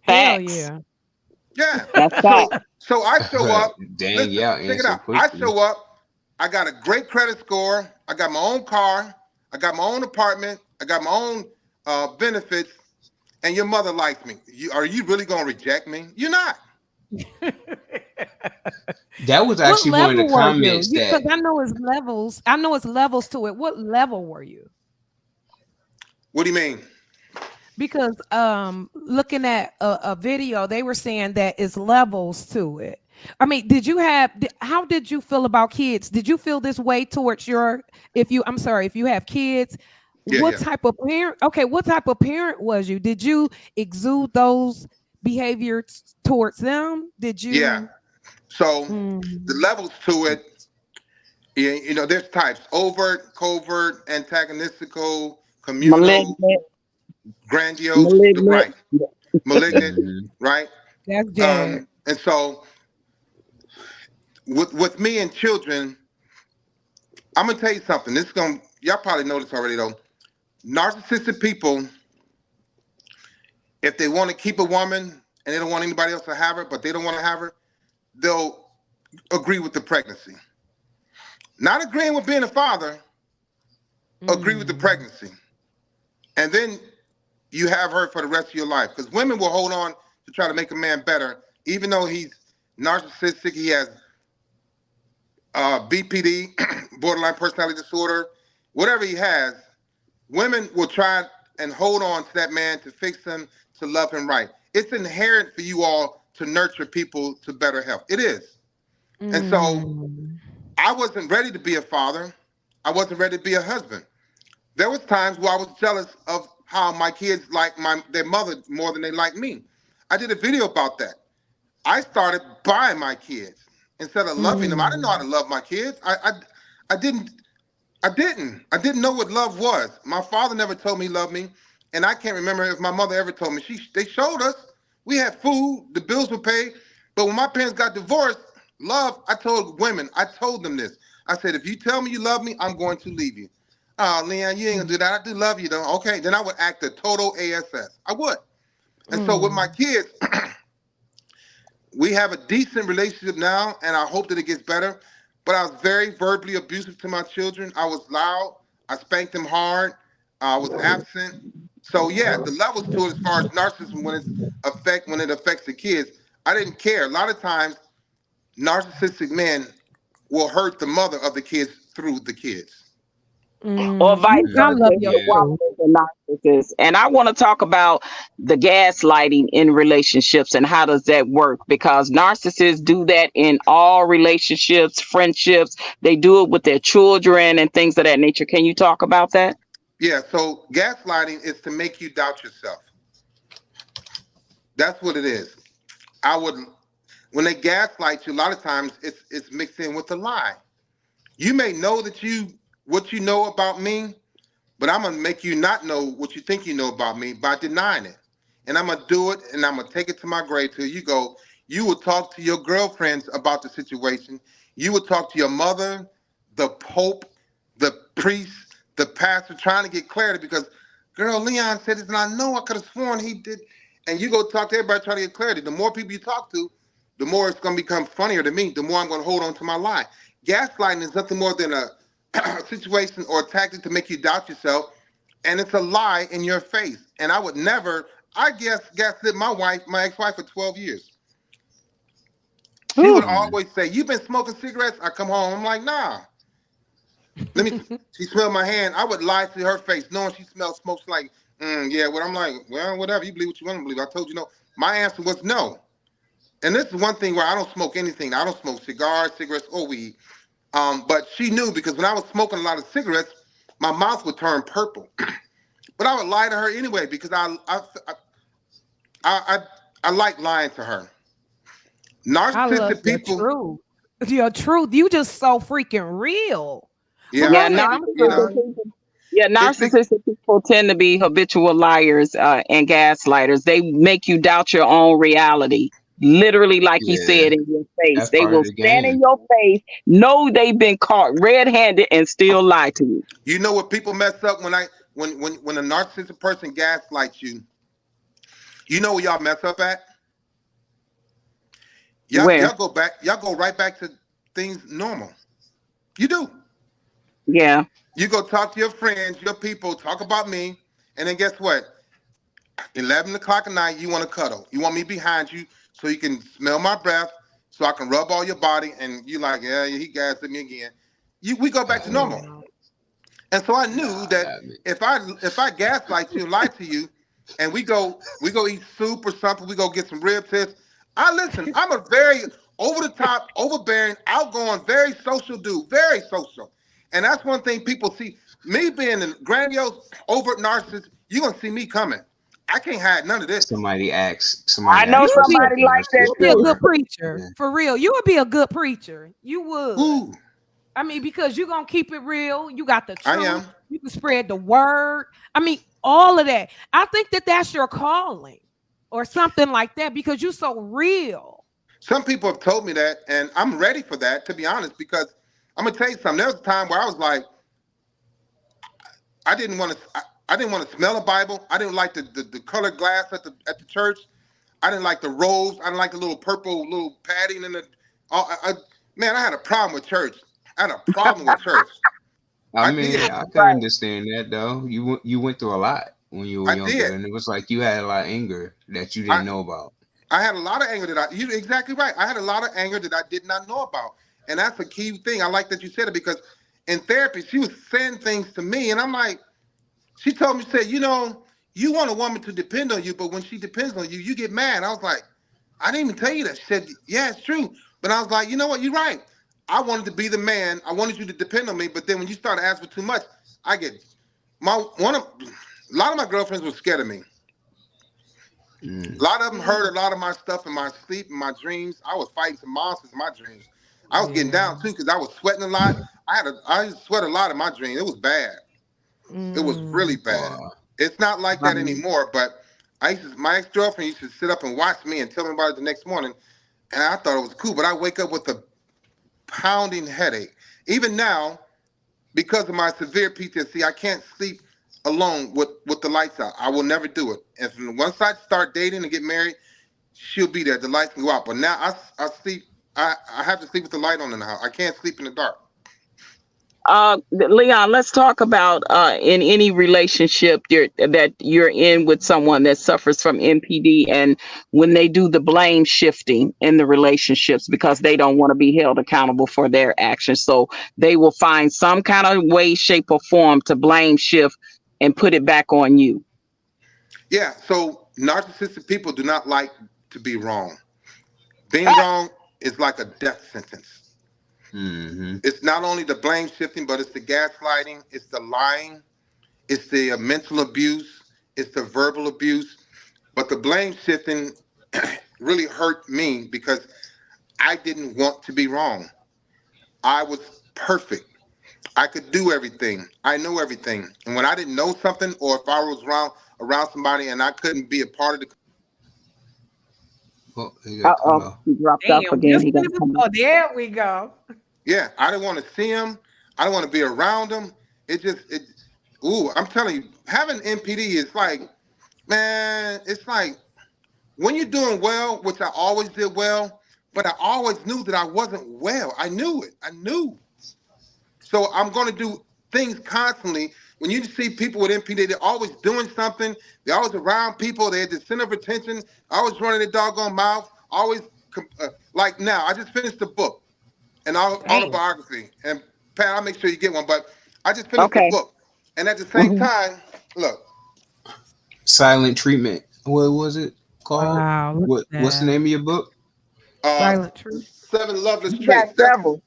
Hell Facts. yeah. Yeah. That's So fact. so I show up. Dang, Listen, y'all check it answer out. I quickly. show up. I got a great credit score. I got my own car. I got my own apartment. I got my own benefits. And your mother likes me. Are you really gonna reject me? You're not. That was What actually one of the level were you? comments Because that I know it's levels. I know it's levels to it. What level were you? What do you mean? Because looking at a video, they were saying that it's levels to it. I mean, how did you feel about kids? Did you feel this way towards your, if you, I'm sorry, if you have kids, Yeah, what yeah. type of parent, okay, what type of parent was you? Did you exude those behavior towards them? Did Yeah. you? So the Mm, levels to it, you know, there's types: overt, covert, antagonistical, communal, Malignant, grandiose, malignant. right? Malignant, Mhm. right? that's Jazz. And so with me and children, I'm gonna tell you something. This is gonna y'all probably know this already though. Narcissistic people, if they want to keep a woman and they don't want anybody else to have her, but they don't want to have her, they'll agree with the pregnancy. Not agreeing with being a father, agree with the Mm, pregnancy. And then you have her for the rest of your life. Because women will hold on to try to make a man better, even though he's narcissistic, he has BPD, borderline personality disorder, whatever he has, women will try and hold on to that man to fix him, to love him right. It's inherent for you all to nurture people to better health. It is. And so mm, I wasn't ready to be a father. I wasn't ready to be a husband. There was times where I was jealous of how my kids like their mother more than they like me. I did a video about that. I started buying my kids instead of loving them. I didn't know how to mm, love my kids. I didn't I didn't know what love was. My father never told me he loved me, and I can't remember if my mother ever told me. They showed us. We had food, the bills were paid, but when my parents got divorced, love. I told women. I told them this. I said, if you tell me you love me, I'm going to leave you. Oh, Leon, you ain't gonna do that. I do love you though. Okay, then I would act a total ASS. I would. And so with my mm. kids, we have a decent relationship now, and I hope that it gets better. But I was very verbally abusive to my children. I was loud. I spanked them hard. I was absent. So yeah, the levels to it as far as narcissism when it affects the kids, I didn't care. A lot of times, narcissistic men will hurt the mother of the kids through the kids. Or vice I versa Mhm. love if your the Yeah. woman truth. is a narcissist. And I want to talk about the gaslighting in relationships and how does that work? Because narcissists do that in all relationships, friendships. They do it with their children and things of that nature. Can you talk about that? Yeah. So gaslighting is to make you doubt yourself. That's what it is. I would when they gaslight you, a lot of times it's mixed in with a lie. You may know that you what you know about me, but I'm gonna make you not know what you think you know about me by denying it. And I'm gonna do it and I'm gonna take it to my grave till you go. You will talk to your girlfriends about the situation. You will talk to your mother, the Pope, the priest, the pastor, trying to get clarity because girl, Leon said this and I know I could have sworn he did. And you go talk to everybody trying to get clarity. The more people you talk to, the more it's gonna become funnier to me, the more I'm gonna hold on to my lie. Gaslighting is nothing more than a situation or a tactic to make you doubt yourself, and it's a lie in your face. And I would never. I guess gaslit my ex-wife for 12 years. She would Whew. Mhm. always say, "You've been smoking cigarettes." I come home, I'm like, "Nah." Let me. She smelled my hand. I would lie to her face, knowing she smelled smoke. She's like, yeah. What I'm like, well, whatever. You believe what you want to believe. I told you no. My answer was no. And this is one thing where I don't smoke anything. I don't smoke cigars, cigarettes, or weed. But she knew because when I was smoking a lot of cigarettes, my mouth would turn purple. But I would lie to her anyway because I, I like lying to her. I love Narcissistic your people, truth. Your truth. You just so freaking real. But yeah, go Yeah, ahead. I'm you know, narcissistic sorry. people. Yeah, it's big. narcissistic people tend to be habitual liars and gaslighters. They make you doubt your own reality. Literally, like he Yeah. said, in your face. That's They part of will the stand in game. your face, know they've been caught red-handed, and still lie to you. You know what people mess up when a narcissistic person gaslights you. You know where y'all mess up at? Where? Y'all go right back to things normal. You do. Yeah. You go talk to your friends, your people, talk about me, and then guess what? 11 o'clock at night, you want to cuddle. You want me behind you so you can smell my breath, so I can rub all your body, and you like, yeah, he gassed at me again. We go back to normal. Wow. And so I knew Nah, that that me. if I gaslight you and lie to you, and we go eat soup or something, we go get some rib tips. I listen. I'm a very over the top, overbearing, outgoing, very social dude, very social. And that's one thing people see me being a grandiose, overt narcissist. You're gonna see me coming. I can't hide none of this. Somebody asks. I Somebody know asks You you would be, somebody something or like that you would be a too. good sister. preacher. Yeah. For real. You would be a good preacher. You would. Ooh, I mean, because you're gonna keep it real. You got the I truth. am. You can spread the word. I mean, all of that. I think that that's your calling, or something like that, because you're so real. Some people have told me that, and I'm ready for that, to be honest, because I'm gonna tell you something. There was a time where I was like, I didn't want to. I didn't want to smell a Bible. I didn't like the colored glass at the church. I didn't like the robes. I didn't like the little purple little padding in the. Man, I had a problem with church. I had a problem with church. I I mean, did. I can understand that though. You went through a lot when you were I younger, did. and it was like you had a lot of anger that you I didn't know about. I had a lot of anger that you're exactly right. I had a lot of anger that I did not know about. And that's a key thing. I like that you said it because in therapy, she was saying things to me, and I'm like, she told me, she said, you want a woman to depend on you, but when she depends on you, you get mad. I was like, I didn't even tell you that. She said, yeah, it's true. But I was like, you know what? You're right. I wanted to be the man. I wanted you to depend on me. But then when you start asking for too much, I get a lot of my girlfriends were scared of me. A Mm. lot of them heard Mm, a lot of my stuff in my sleep, in my dreams. I was fighting some monsters in my dreams. I was getting yeah. down too because I was sweating a lot. I used to sweat a lot in my dreams. It was bad. It was really Mm. bad. Wow. It's not like that Right. anymore, but my ex-girlfriend used to sit up and watch me and tell me about it the next morning, and I thought it was cool. But I wake up with a pounding headache. Even now, because of my severe PTSD, I can't sleep alone with the lights out. I will never do it. And once I start dating and get married, she'll be there. The lights can go out. But now I sleep. I have to sleep with the light on in the house. I can't sleep in the dark. Leon, let's talk about in any relationship that you're in with someone that suffers from NPD, and when they do the blame shifting in the relationships because they don't want to be held accountable for their actions. So they will find some kind of way, shape, or form to blame shift and put it back on you. Yeah. So narcissistic people do not like to be wrong. Being wrong is like a death sentence. Mm-hmm. It's not only the blame shifting, but it's the gaslighting, it's the lying, it's the mental abuse, it's the verbal abuse. But the blame shifting really hurt me because I didn't want to be wrong. I was perfect. I could do everything. I know everything. And when I didn't know something, or if I was around somebody and I couldn't be a part of the, Oh, he got cut Uh-oh, off. he dropped off Damn. again. Just He got to come. oh, there we go. yeah, I didn't want to see them. I don't want to be around them. Ooh, I'm telling you, having NPD is like, man, it's like when you're doing well, which I always did well, but I always knew that I wasn't well. I knew it. I knew. So I'm going to do things constantly. When you see people with NPD, they're always doing something. They're always around people. They're the center of attention. Always running their doggone mouth. Always, like now, I just finished a book, an Damn. autobiography. And Pat, I'll make sure you get one. But I just finished the Okay. book. And at the same Mhm. time, look, Silent treatment. What was it called? Wow. Look at What's the that. name of your book? uh, Silent truth. Seven Loveless You got Traits. several.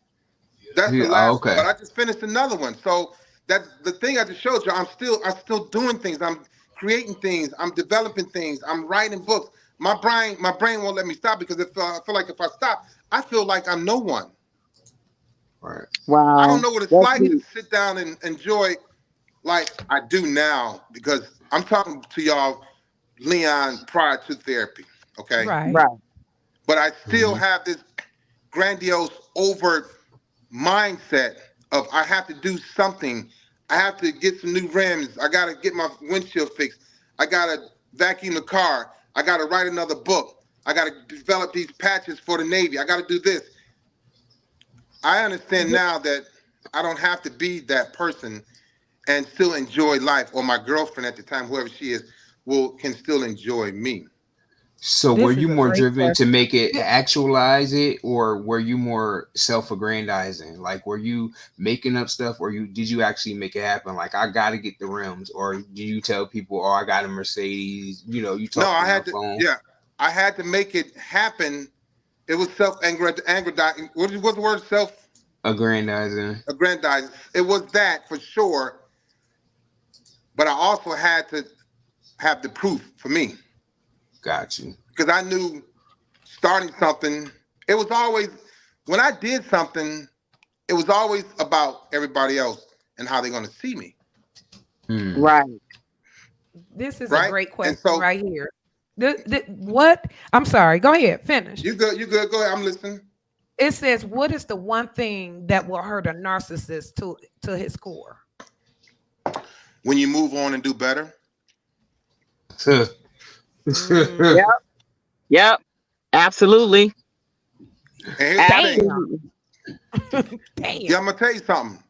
That's the Yeah. Oh, last one, okay. but I just finished another one. So that's the thing I just showed you. I'm still doing things. I'm creating things. I'm developing things. I'm writing books. My brain won't let me stop because I feel like if I stop, I feel like I'm no one. All right. I don't Wow. know what it's That's like to deep. sit down and enjoy like I do now because I'm talking to y'all, Leon, prior to therapy. Okay, Right. Right. but I still Mm-hmm. have this grandiose, overt mindset of I have to do something. I have to get some new rims. I got to get my windshield fixed. I got to vacuum the car. I got to write another book. I got to develop these patches for the Navy. I got to do this. I understand now that I don't have to be that person and still enjoy life, or my girlfriend at the time, whoever she is, will can still enjoy me. So were This you is a more great driven to question. make it actualize it, or were you more self-aggrandizing? Like, were you making up stuff, or did you actually make it happen? Like, I got to get the rims, or do you tell people, "Oh, I got a Mercedes"? You No, talk to I them on had the to. phone. Yeah, I had to make it happen. It was self-aggrandizing. What's the word? Aggrandizing. Self-aggrandizing. It was that for sure. But I also had to have the proof for me. Got you. Because I knew starting something, it was always, when I did something, it was always about everybody else and how they're going to see me. Right. This is a Right? great And question so right here. What? I'm sorry. Go ahead. Finish. you good, go ahead, I'm listening. It says, "What is the one thing that will hurt a narcissist to his core?" When you move on and do better. Yep. Yep. Absolutely. And here's the thing. Absolutely. Damn. Yeah, I'm gonna tell you something.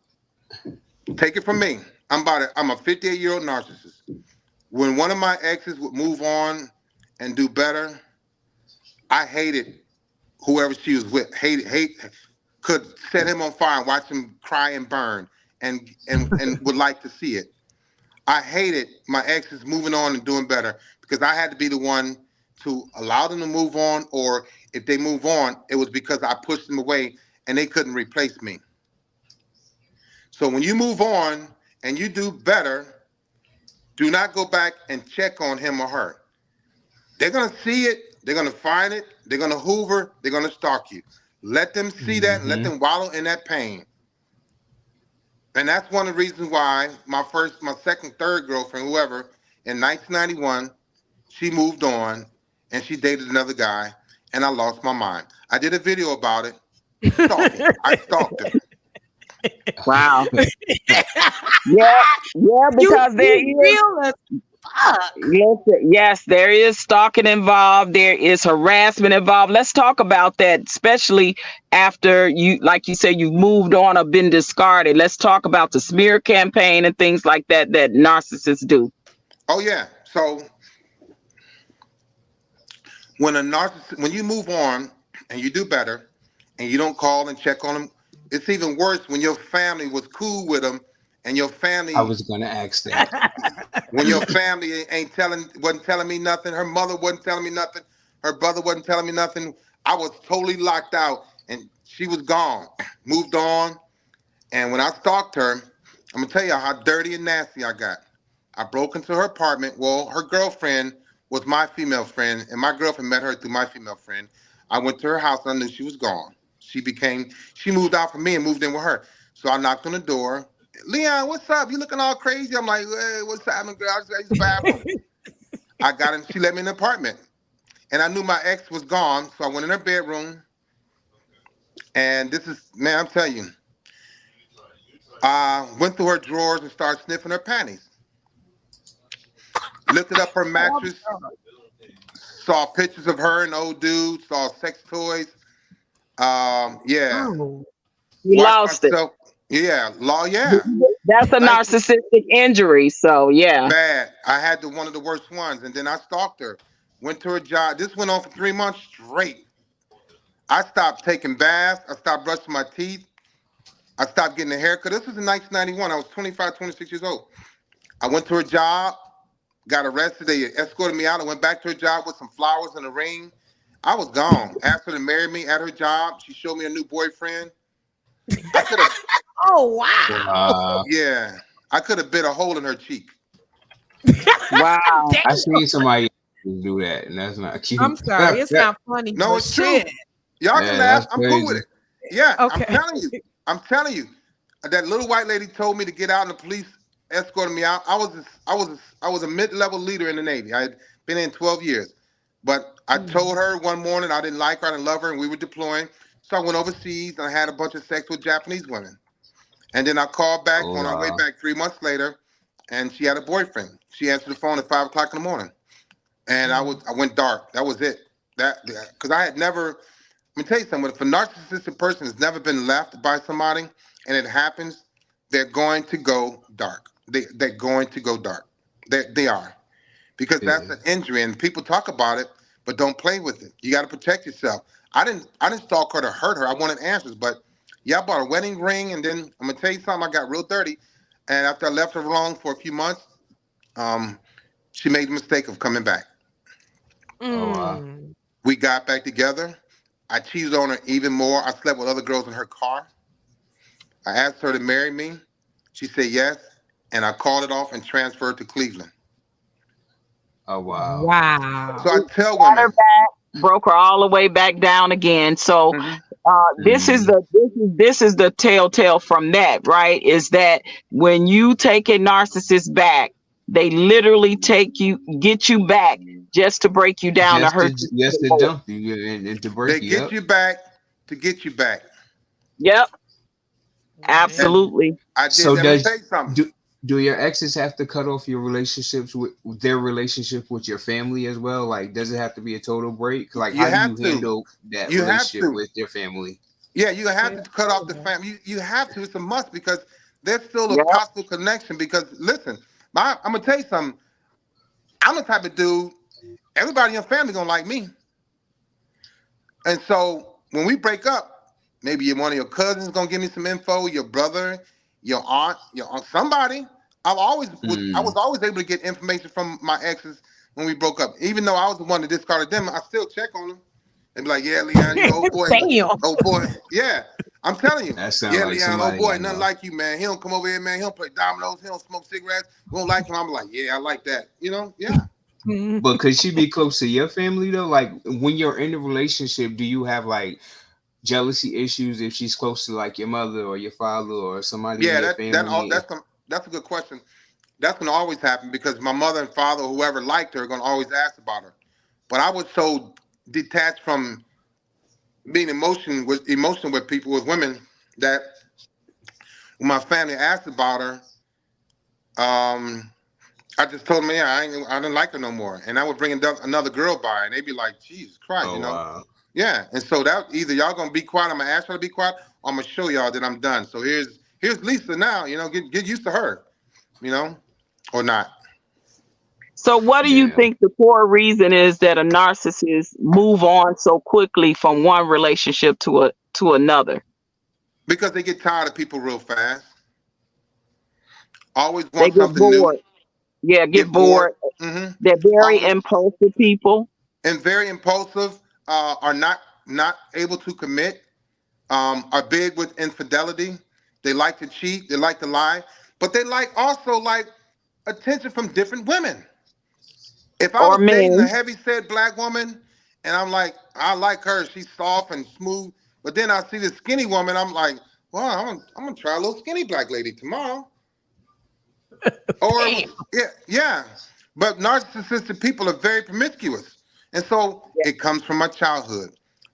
Take it from me. I'm a 58-year-old narcissist. When one of my exes would move on and do better, I hated whoever she was with. Could set him on fire and watch him cry and burn, and would like to see it. I hated my exes moving on and doing better because I had to be the one to allow them to move on, or if they move on, it was because I pushed them away and they couldn't replace me. So when you move on and you do better, do not go back and check on him or her. They're going to see it. They're going to find it. They're going to hoover. They're going to stalk you. Let them see that and let them wallow in that pain. And that's one of the reasons why my second, third girlfriend, whoever, in 1991, she moved on and she dated another guy and I lost my mind. I did a video about it. Stalking. I stalked her. Wow. Yeah. Yeah, because there is real as fuck. yes, there is stalking involved. There is harassment involved. Let's talk about that, especially after you, like you said, you've moved on or been discarded. Let's talk about the smear campaign and things like that that narcissists do. Oh yeah. So when you move on and you do better and you don't call and check on them, it's even worse when your family was cool with them and your family. I was gonna ask that. When your family wasn't telling me nothing, her mother wasn't telling me nothing, her brother wasn't telling me nothing. I was totally locked out and she was gone, moved on. And when I stalked her, I'm gonna tell you how dirty and nasty I got. I broke into her apartment. Well, her girlfriend was my female friend, and my girlfriend met her through my female friend. I went to her house and I knew she was gone. She moved out from me and moved in with her. So I knocked on the door. Leon, what's up? You looking all crazy? I'm like, hey, what's happening, girl? I just got to use the bathroom. I got in, she let me in the apartment. And I knew my ex was gone, so I went in her bedroom. And this is, man, I'm telling you, I went through her drawers and started sniffing her panties. Lifted up her mattress, saw pictures of her and old dudes, saw sex toys. Yeah. Oh. You Watched lost it. myself. Yeah, yeah. That's a narcissistic injury. So yeah. Bad. I had one of the worst ones, and then I stalked her. Went to her job. This went on for 3 months straight. I stopped taking baths. I stopped brushing my teeth. I stopped getting a haircut. This was in 1991. I was 25, 26 years old. I went to her job, got arrested. They escorted me out. I went back to her job with some flowers and a ring. I was gone. Asked her to marry me at her job. She showed me a new boyfriend. I could have. Oh wow. Yeah, I could have bit a hole in her cheek. Wow. I seen somebody do that, and that's not cute. I'm sorry, it's not funny. No, but it's true. shit. Y'all can laugh. that's I'm cool with crazy. it. Yeah, Okay. I'm telling you. That little white lady told me to get out, and the police escorted me out. I was a mid-level leader in the Navy. I had been in 12 years, but I told her one morning I didn't like her, I didn't love her, and we were deploying. So I went overseas and I had a bunch of sex with Japanese women. And then I called back on our way back 3 months later, and she had a boyfriend. She answered the phone at 5 o'clock in the morning, and I went dark. That was it. Because I had never. Let me tell you something. If a narcissistic person has never been left by somebody, and it happens, they're going to go dark. They're going to go dark. They are, because that's an injury, and people talk about it, but don't play with it. You got to protect yourself. I didn't stalk her to hurt her. I wanted answers, but. Yeah, I bought a wedding ring, and then I'm gonna tell you something. I got real dirty, and after I left her alone for a few months, she made the mistake of coming back. Oh, wow. We got back together. I cheated on her even more. I slept with other girls in her car. I asked her to marry me. She said yes, and I called it off and transferred to Cleveland. Oh wow. Wow. So I tell Got her women, back, broke her all the way back down again. So mhm, Mm. this is the telltale from that, right? Is that when you take a narcissist back, they literally get you back just to break you down to hurt you Just even to more. dump you and to break they you get up. you back to get you back. Yep, And Man. absolutely. I did. So Let me tell you something. do your exes have to cut off your relationships with their relationship with your family as well? Like, does it have to be a total break? Like, You how do you have to. handle that You have relationship to. with your family? Yeah, you have Yeah. to cut off the family. You have to. It's a must because there's still a Yep. possible connection. Because listen, I'm gonna tell you something. I'm the type of dude. Everybody in your family gonna like me, and so when we break up, maybe one of your cousins gonna give me some info. Your brother, your aunt, somebody. I was Mm. always able to get information from my exes when we broke up. Even though I was the one that discarded them, I still check on them and be like, "Yeah, Leon, Damn. oh boy, yeah." I'm telling you, That sounds yeah, like Leon, oh somebody boy, I nothing know. like you, man. He don't come over here, man. He don't play dominoes. He don't smoke cigarettes. We don't like him. I'm like, yeah, I like that. Yeah. Mhm. But could she be close to your family though? Like, when you're in a relationship, do you have like jealousy issues if she's close to like your mother or your father or somebody in Yeah, your that's family? that's a good question. That's gonna always happen because my mother and father, whoever liked her, are gonna always ask about her. But I was so detached from being emotional with people with women that when my family asked about her, um, I just told them, yeah, I didn't like her no more. And I would bring another girl by, and they'd be like, Jesus Christ, Oh wow. Yeah. And so that either y'all gonna be quiet, I'm gonna ask her to be quiet, or I'm gonna show y'all that I'm done. So here's Lisa now, get used to her, you know, or not. So what do you Damn. think the core reason is that a narcissist move on so quickly from one relationship to another? Because they get tired of people real fast. Always They want get something new, bored. Yeah, get get bored. bored. hmm They're very Always impulsive people. and very impulsive, are not able to commit, are big with infidelity. They like to cheat, they like to lie, but they like attention from different women. If I Or was dating a men. heavy set black woman and I'm like, I like her, she's soft and smooth, but then I see this skinny woman, I'm like, well, I'm gonna try a little skinny black lady tomorrow. Or it Damn. was, yeah. But narcissistic people are very promiscuous. And so Yeah. it comes from my childhood.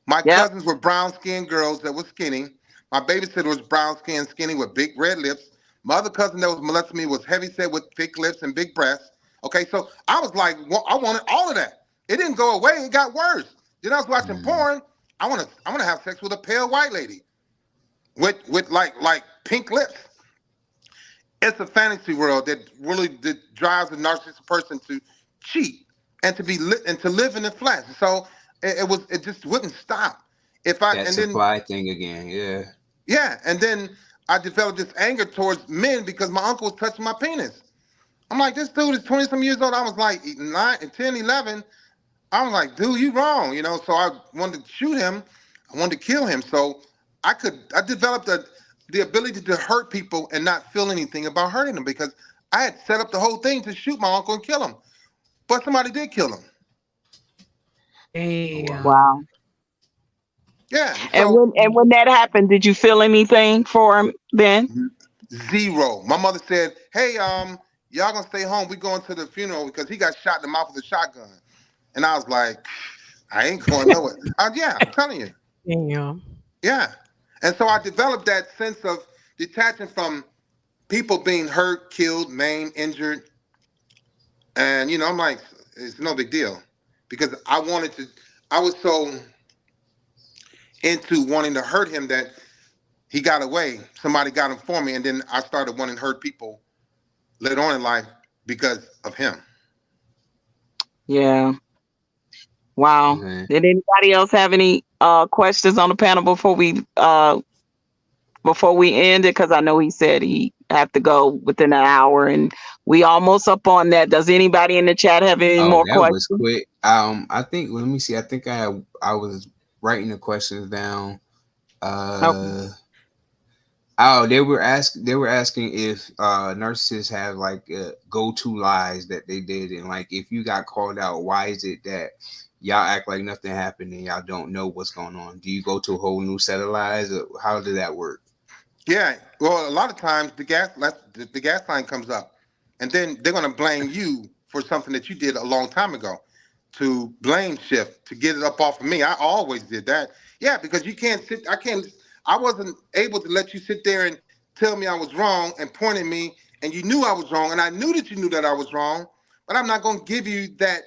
My Yep. cousins were brown skinned girls that were skinny. My babysitter was brown skinned, skinny with big red lips. My other cousin that was molesting me was heavy set with thick lips and big breasts. Okay, so I was like, well, I wanted all of that. It didn't go away, it got worse. Then I was watching Mm. porn. I wanna have sex with a pale white lady with like pink lips. It's a fantasy world that drives a narcissistic person to cheat and and to live in the flesh. So it just wouldn't stop. If I That and then supply thing again. Yeah. Yeah, and then I developed this anger towards men because my uncle was touching my penis. I'm like, this dude is 20 some years old. I was like 9, 10, 11. I was like, dude, you wrong. So I wanted to shoot him. I wanted to kill him. So I developed the ability to hurt people and not feel anything about hurting them because I had set up the whole thing to shoot my uncle and kill him. But somebody did kill him. Oh, wow. Damn. Wow. Yeah. And And so when that happened, did you feel anything for him then? zero. My mother said, hey, y'all gonna stay home. We going to the funeral because he got shot in the mouth with a shotgun. And I was like, I ain't going nowhere. Yeah, I'm telling you. Damn. Yeah. And so I developed that sense of detaching from people being hurt, killed, maimed, injured. And, I'm like, it's no big deal because I was so into wanting to hurt him that he got away. Somebody got him for me. And then I started wanting to hurt people later on in life because of him. Yeah. Wow. Okay. Did anybody else have any questions on the panel before we end it? Because I know he said he have to go within an hour, and we almost up on that. Does anybody in the chat have any Oh, more that was questions? quick. I think, let me see. I think I was writing the questions down. Okay. Uh Oh, they were asking if narcissists have like go-to lies that they did, and like if you got called out, why is it that y'all act like nothing happened and y'all don't know what's going on? Do you go to a whole new set of lies? Or how did that work? Yeah, well, a lot of times the gas line comes up, and then they're gonna blame you for something that you did a long time ago, to blame shift to get it up off of me. I always did that. Yeah, because you can't sit. I can't. I wasn't able to let you sit there and tell me I was wrong and point at me, and you knew I was wrong, and I knew that you knew that I was wrong, but I'm not gonna give you that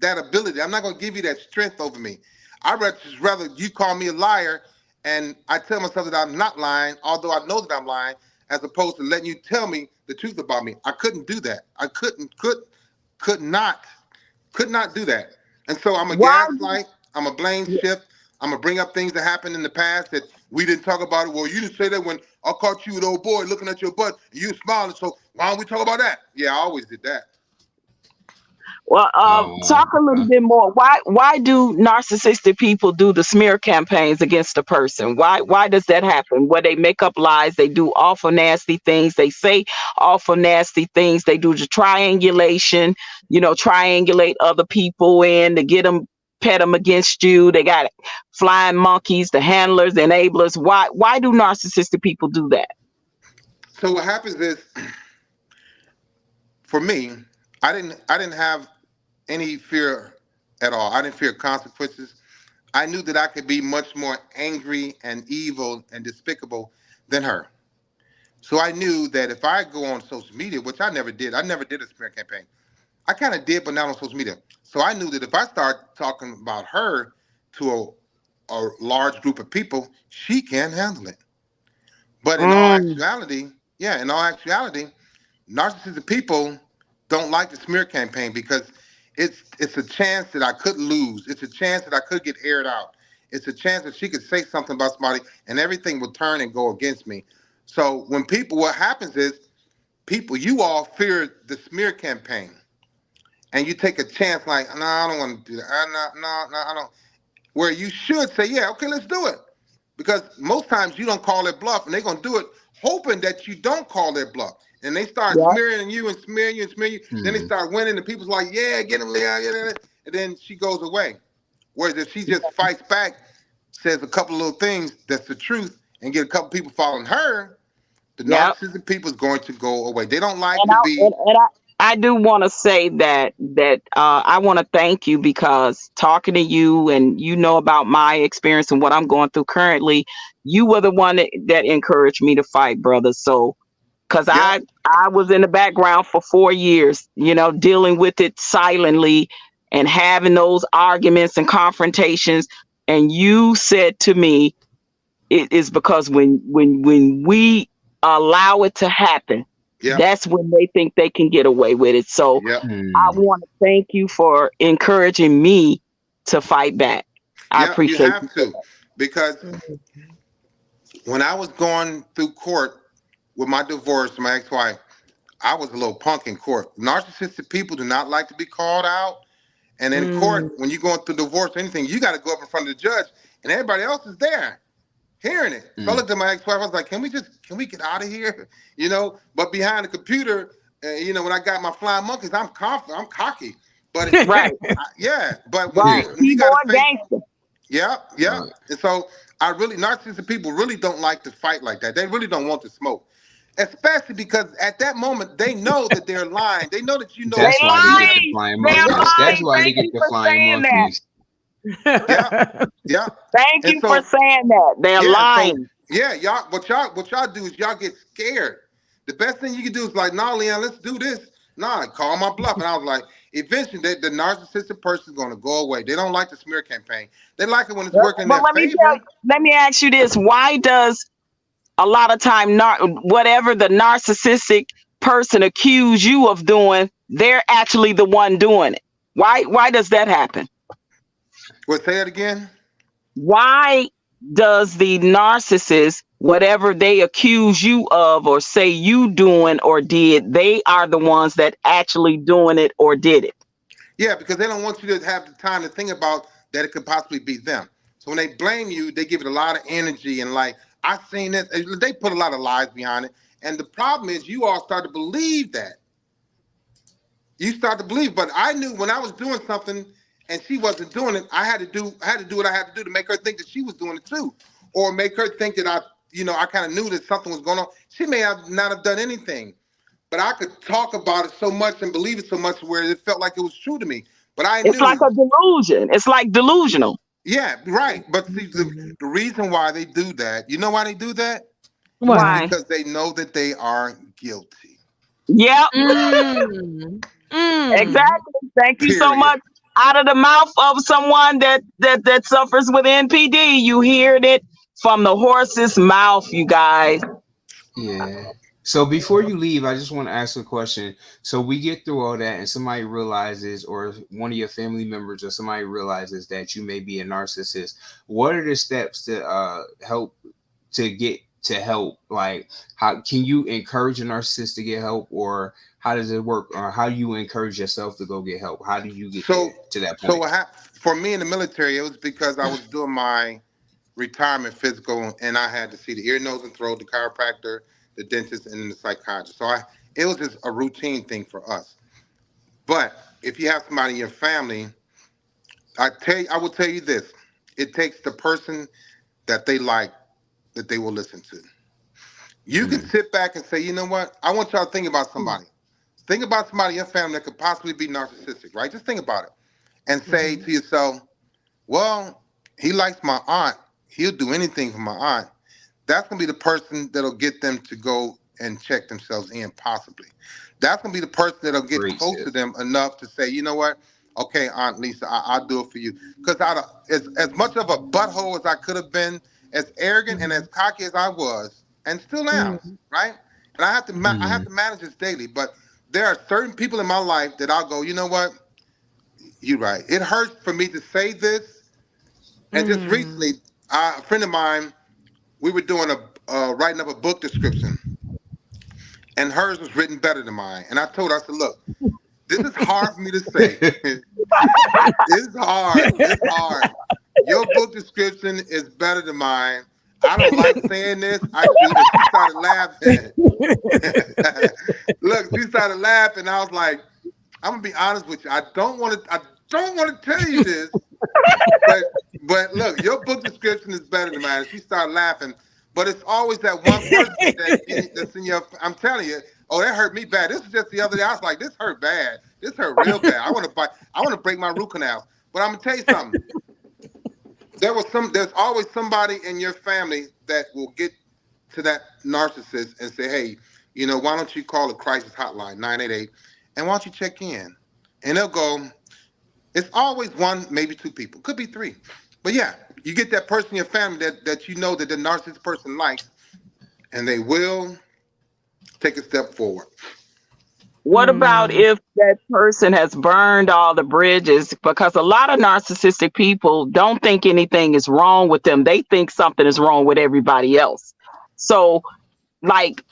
ability. I'm not gonna give you that strength over me. Just rather you call me a liar and I tell myself that I'm not lying, although I know that I'm lying, as opposed to letting you tell me the truth about me. I couldn't do that. I could not, could not do that. And so I'm a Why? gaslight. I'm a blame shift. I'm gonna bring up things that happened in the past that we didn't talk about it. Well, you didn't say that when I caught you with old boy looking at your butt and you smiling. So why don't we talk about that? Yeah, I always did that. Well, Oh, talk a little bit more. Why do narcissistic people do the smear campaigns against a person? Why does that happen? Where they make up lies, they do awful nasty things, they say awful nasty things, they do the triangulation, triangulate other people in to get them, pet them against you. They got flying monkeys, the handlers, the enablers. Why do narcissistic people do that? So what happens is, for me, I didn't have any fear at all. I didn't fear consequences. I knew that I could be much more angry and evil and despicable than her. So I knew that if I go on social media, which I never did a smear campaign. I kind of did, but not on social media. So I knew that if I start talking about her to a large group of people, she can't handle it. But in all Mm, actuality, yeah, in all actuality, narcissistic people don't like the smear campaign because it's a chance that I could lose. It's a chance that I could get aired out. It's a chance that she could say something about somebody and everything will turn and go against me. So what happens is people, you all fear the smear campaign and you take a chance like, no, I don't want to do that. No, I don't. Where you should say, yeah, okay, let's do it. Because most times you don't call it bluff and they're going to do it hoping that you don't call their bluff. And they start yeah. smearing you and smearing you and smearing you. Then they hmm. start winning and people's like, yeah, get him, Leon. Yeah. And then she goes away. Whereas if she just fights back, says a couple of little things that's the truth, and get a couple people following her, the Yeah. narcissistic people is going to go away. They don't like And to be. I do want to say that I want to thank you because talking to you and about my experience and what I'm going through currently, you were the one that encouraged me to fight, brother. So because Yep, I was in the background for 4 years, dealing with it silently and having those arguments and confrontations. And you said to me, it is because when we allow it to happen, yep, that's when they think they can get away with it. So yep, I Hmm. want to thank you for encouraging me to fight back. I yep. You appreciate you have for to, because when I was going through court with my divorce, my ex-wife, I was a little punk in court. Narcissistic people do not like to be called out. And in that. court, when you're going through divorce or anything, you got to go up in front of the judge, and everybody else is there hearing it. So I Hmm. looked at my ex-wife. I was like, can we get out of here? But behind the computer, when I got my flying monkeys, I'm confident, I'm cocky. But Right, yeah, but when right. you when you got to Keyboard face, gangster. yeah, yeah. Right. And so narcissistic people really don't like to fight like that. They really don't want to smoke. Especially because at that moment they know that they're lying. They know that you know They That's why they you get got the lying. flying They're yeah, monkeys. That's lying. why they Thank get you the for flying saying that. monkeys. yeah, yeah. Thank And you for so saying that. They're yeah, so lying. yeah, y'all do is y'all get scared. The best thing you can do is like, nah, Leon, let's do this. Nah, call my bluff. And I was like, eventually the narcissistic person is gonna go away. They don't like the smear campaign. They like it when it's working in But their favor. let me ask you this. Why does a lot of time whatever the narcissistic person accuse you of doing, they're actually the one doing it? Why does that happen? Well, say it again. Why does the narcissist, whatever they accuse you of or say you doing or did, they are the ones that actually doing it or did it? Yeah, because they don't want you to have the time to think about that it could possibly be them. So when they blame you, they give it a lot of energy and like, I seen it. They put a lot of lies behind it. And the problem is you all start to believe that. You start to believe, but I knew when I was doing something and she wasn't doing it, I had to do what I had to do to make her think that she was doing it too. Or make her think that I kind of knew that something was going on. She may not have done anything, but I could talk about it so much and believe it so much where it felt like it was true to me. But I It's like knew, a delusion. It's like delusional. yeah, right. But see, Mhm. the reason why they do that, you know why they do that? It's Why? Why? because they know that they are guilty. Yep, Mm. Mm. exactly. Thank you so Period. much. Out of the mouth of someone that suffers with NPD, you heard it from the horse's mouth, you guys. Yeah. So before you leave, I just want to ask a question. So we get through all that, and somebody realizes, or one of your family members, or somebody realizes that you may be a narcissist. What are the steps to help to get to help? Like, how can you encourage a narcissist to get help, or how does it work, or how do you encourage yourself to go get help? How do you get So, there to that so point? what happened for me in the military? It was because I was doing my retirement physical, and I had to see the ear, nose, and throat, the chiropractor, the dentist, and then the psychiatrist. It was just a routine thing for us. But if you have somebody in your family, I will tell you this: it takes the person that they like that they will listen to. You can Mm, sit back and say, you know what? I want y'all to think about somebody. Think about somebody in your family that could possibly be narcissistic, right? Just think about it and say Mhm. to yourself, well, he likes my aunt. He'll do anything for my aunt. That's gonna be the person that'll get them to go and check themselves in, possibly. That's gonna be the person that'll get great, close to sis. them enough to say, you know what? Okay, Aunt Lisa, I'll do it for you. Because as much of a butthole as I could have been, as arrogant and as Mhm. cocky as I was, and still am, Mhm. right? And I have Mm, to manage this daily. But there are certain people in my life that I'll go, you know what? You're right. It hurts for me to say this. And just recently, Mm. a friend of mine, we were doing a writing up a book description, and hers was written better than mine. And I told her, I said, look, this is hard for me to say. It's hard. It's hard. Your book description is better than mine. I don't like saying this. I do. And she started laughing. Look, she started laughing. I was like, I'm gonna be honest with you. I don't want to. I don't want to tell you this, but look, your book description is better than mine. She started laughing, but it's always that one person that's in your. I'm telling you, oh, that hurt me bad. This was just the other day. I was like, this hurt bad. This hurt real bad. I want to bite. I want to break my root canal. But I'm gonna tell you something. There's always somebody in your family that will get to that narcissist and say, hey, why don't you call the crisis hotline 988, and why don't you check in? And they'll go. It's always one, maybe two people. Could be three. But yeah, you get that person in your family that you know that the narcissist person likes, and they will take a step forward. What about Mm. if that person has burned all the bridges? Because a lot of narcissistic people don't think anything is wrong with them. They think something is wrong with everybody else. So, like,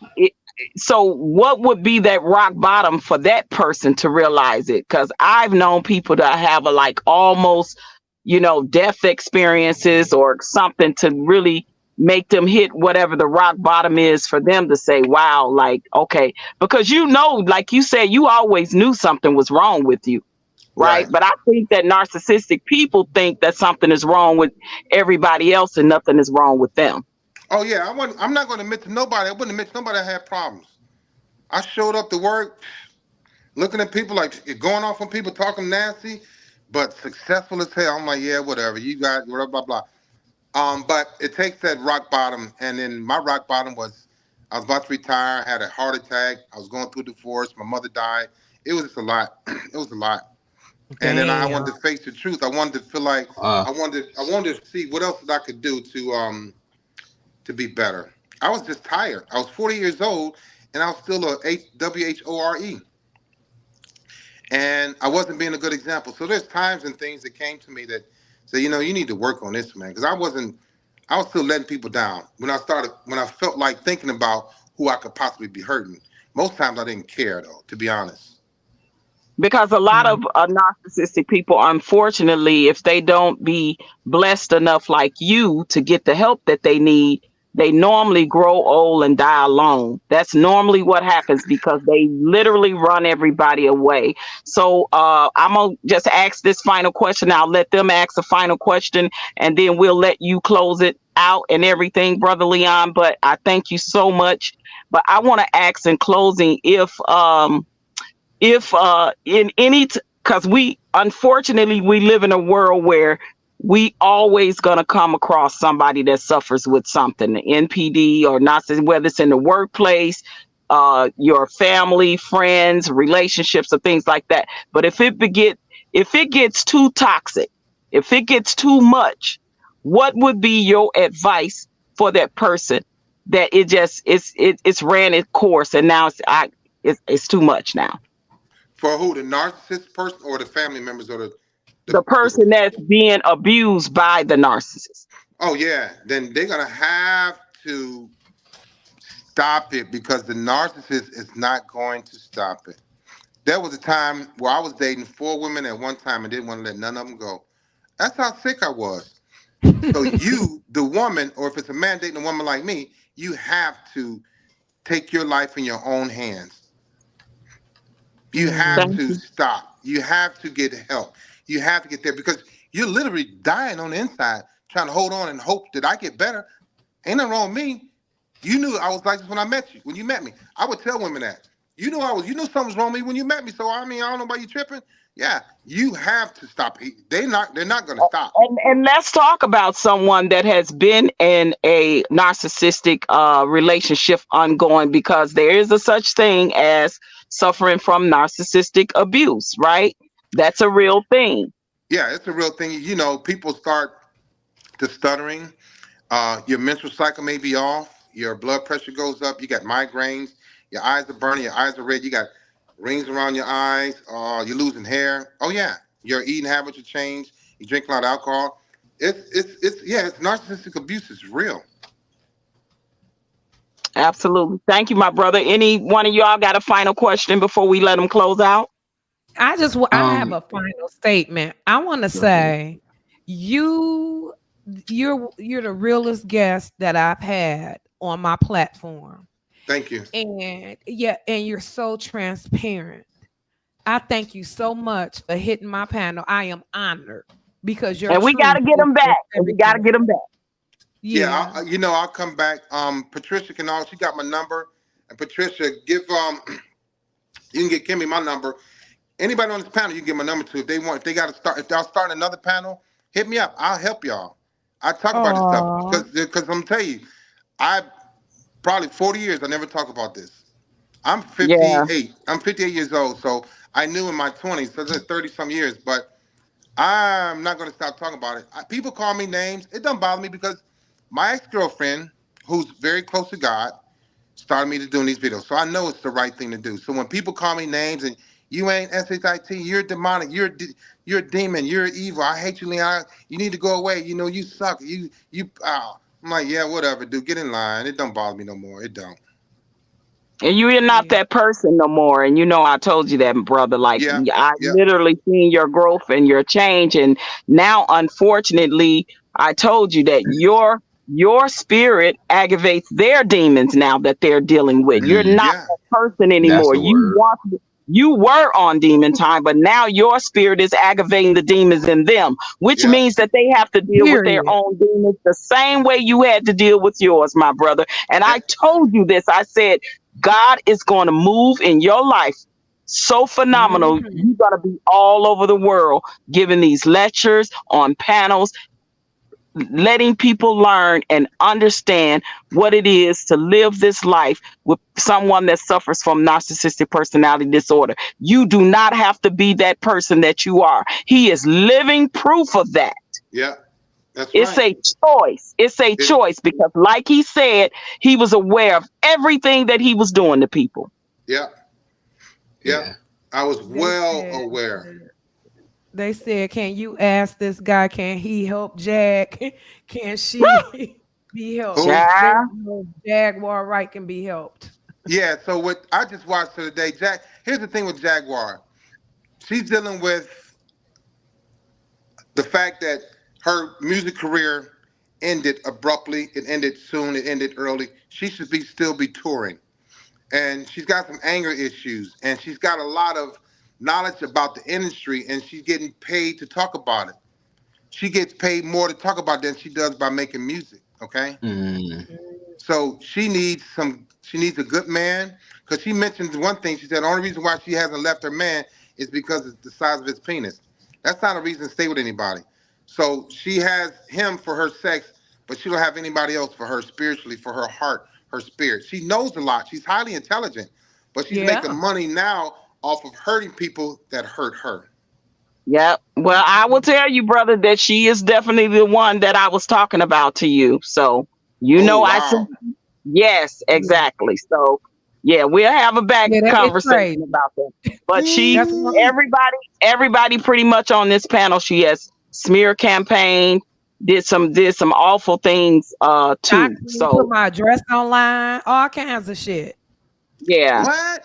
so what would be that rock bottom for that person to realize it? Because I've known people that have a like almost, death experiences or something to really make them hit whatever the rock bottom is for them to say, wow, like, okay, because like you said, you always knew something was wrong with you, right? Right. But I think that narcissistic people think that something is wrong with everybody else and nothing is wrong with them. Oh yeah, I'm not going to admit to nobody. I wouldn't admit to nobody I had problems. I showed up to work looking at people like going off on people talking nasty, but successful as hell. I'm like, yeah, whatever. You got blah blah blah. But it takes that rock bottom, and then my rock bottom was I was about to retire. I had a heart attack. I was going through a divorce. My mother died. It was just a lot. It was a lot. And then I wanted Damn. to face the truth. I wanted to feel like uh, I wanted to see what else that I could do to be better. I was just tired. I was 40 years old, and I was still a WHORE, and I wasn't being a good example. So there's times and things that came to me that say, you need to work on this, man, because I was still letting people down when I felt like thinking about who I could possibly be hurting. Most times I didn't care though, to be honest. Because a lot Mm. of narcissistic people, unfortunately, if they don't be blessed enough like you to get the help that they need, they normally grow old and die alone. That's normally what happens because they literally run everybody away. So I'm gonna just ask this final question. I'll let them ask the final question, and then we'll let you close it out and everything, Brother Leon. But I thank you so much. But I want to ask in closing if in any because we unfortunately we live in a world where we always gonna come across somebody that suffers with something, NPD or not, whether it's in the workplace, your family, friends, relationships, or things like that. But if it gets too toxic, if it gets too much, what would be your advice for that person that it's ran its course and now it's too much now? For who? The narcissist person or the family members or The the person that's being abused by the narcissist. oh yeah, then they're gonna have to stop it because the narcissist is not going to stop it. There was a time where I was dating 4 women at one time and didn't want to let none of them go. That's how sick I was. So you, the woman, or if it's a man dating a woman like me, you have to take your life in your own hands. You have Thank Mm. to you. stop. You have to get help. You have to get there because you're literally dying on the inside, trying to hold on and hope that I get better. Ain't nothing wrong with me. You knew I was like this when I met you. When you met me, I would tell women that. You knew I was. You knew something was wrong with me when you met me. So I mean, I don't know why you tripping. Yeah, you have to stop. They're not. They're not going to stop. And let's talk about someone that has been in a narcissistic relationship ongoing, because there is a such thing as suffering from narcissistic abuse, right? That's a real thing. Yeah, it's a real thing. You know, people start to stuttering. Your menstrual cycle may be off. Your blood pressure goes up. You got migraines. Your eyes are burning. Your eyes are red. You got rings around your eyes. You're losing hair. Oh yeah, your eating habits will change. You drink a lot of alcohol. It's yeah. It's narcissistic abuse. It's real. Absolutely. Thank you, my brother. Any one of y'all got a final question before we let them close out? I have a final statement. I want to Go ahead. say you you're the realest guest that I've had on my platform. Thank you. And yeah, and you're so transparent. I thank you so much for hitting my panel. I am honored because your And we got to truth get is them just back. And we got to everything. get them back. Yeah, Yeah. you know, I'll come back. Patricia can all. She got my number. And Patricia, give you can get Kimmie my number. Anybody on this panel, you can get my number to. If they want, if they got to start, if they'll start another panel, hit me up. I'll help y'all. I talk about this stuff Oh, because I'm telling you, I probably 40 years I never talk about this. I'm Yeah. 58. I'm 58 years old, so I knew in my 20s, so that's 30 some years. But I'm not going to stop talking about it. People call me names. It doesn't bother me because my ex girlfriend, who's very close to God, started me to doing these videos. So I know it's the right thing to do. So when people call me names and you ain't shit, you're demonic, you're a demon, you're evil. I hate you, Leon. You need to go away. You know you suck. I'm like, yeah, whatever, dude. Get in line. It don't bother me no more. It don't. And you're not yeah. that person no more. And you know, I told you that, brother. Like, Yeah, I yeah, literally seen your growth and your change. And now, unfortunately, I told you that your spirit aggravates their demons now that they're dealing with. You're Mm, not yeah, that person that's anymore. the word. You were on demon time, but now your spirit is aggravating the demons in them, which yeah, means that they have to deal with their Period. own demons the same way you had to deal with yours, my brother. And eh, I told you this. I said, God is going to move in your life so phenomenal. Mhm. You're going to be all over the world giving these lectures on panels, letting people learn and understand what it is to live this life with someone that suffers from narcissistic personality disorder. You do not have to be that person that you are. He is living proof of that. yeah. That's It's right. a choice. It's a It, choice because, like he said, he was aware of everything that he was doing to people. yeah, yeah. Yeah. I was They well said aware. they said, "Can you ask this guy? Can he help Jag? Can she be helped?" Who? They Child. want to know if Jaguar Wright can be helped. Yeah. So what I just watched her today, Here's the thing with Jaguar. She's dealing with the fact that her music career ended abruptly. It ended soon. It ended early. She should be still be touring. And she's got some anger issues, and she's got a lot of knowledge about the industry, and she's getting paid to talk about it. She gets paid more to talk about than she does by making music. Okay, Mm. so she needs some. She needs a good man because she mentioned one thing. She said the only reason why she hasn't left her man is because it's the size of his penis. That's not a reason to stay with anybody. So she has him for her sex, but she don't have anybody else for her spiritually, for her heart, her spirit. She knows a lot. She's highly intelligent, but she's making Yeah. money now off of hurting people that hurt her. Yep. Well, I will tell you, brother, that she is definitely the one that I was talking about to you. So, Oh I said, wow. yes, Yeah. exactly. So, yeah, we'll have a back Yeah, that is conversation crazy. about that. But That's what Ooh. everybody pretty much on this panel, she has smear campaign, did some awful things, too. actually put So, my address online, all kinds of shit. yeah, What?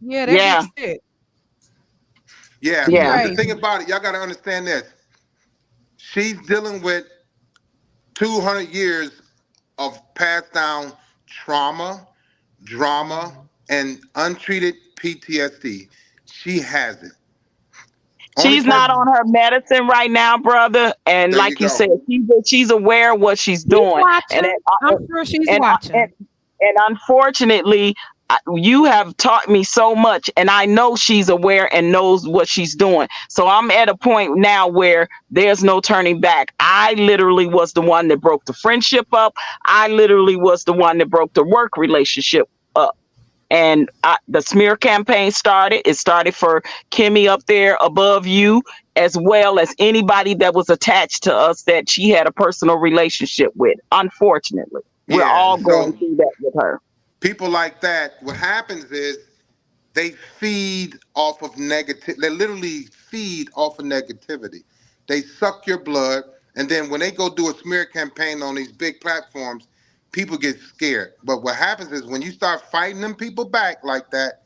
Yeah, that yeah, bitch sick. Yeah, She yeah. but the thing crazy. about it, y'all got to understand this. She's dealing with 200 years of passed down trauma, drama, Mhm. and untreated PTSD. She has it. Only She's not person, on her medicine right now, brother. And there you like you go. said, she's aware of what she's She's doing. And watching. I'm sure she's and and, watching. and unfortunately, you have taught me so much, and I know she's aware and knows what she's doing. So I'm at a point now where there's no turning back. I literally was the one that broke the friendship up. I literally was the one that broke the work relationship up. And the smear campaign started. It started for Kimmie up there above you, as well as anybody that was attached to us that she had a personal relationship with. Unfortunately, we're Yeah, all and going so through that with her. people like that, what happens is they feed off of negative. They literally feed off of negativity. They suck your blood, and then when they go do a smear campaign on these big platforms, people get scared. But what happens is when you start fighting them people back like that,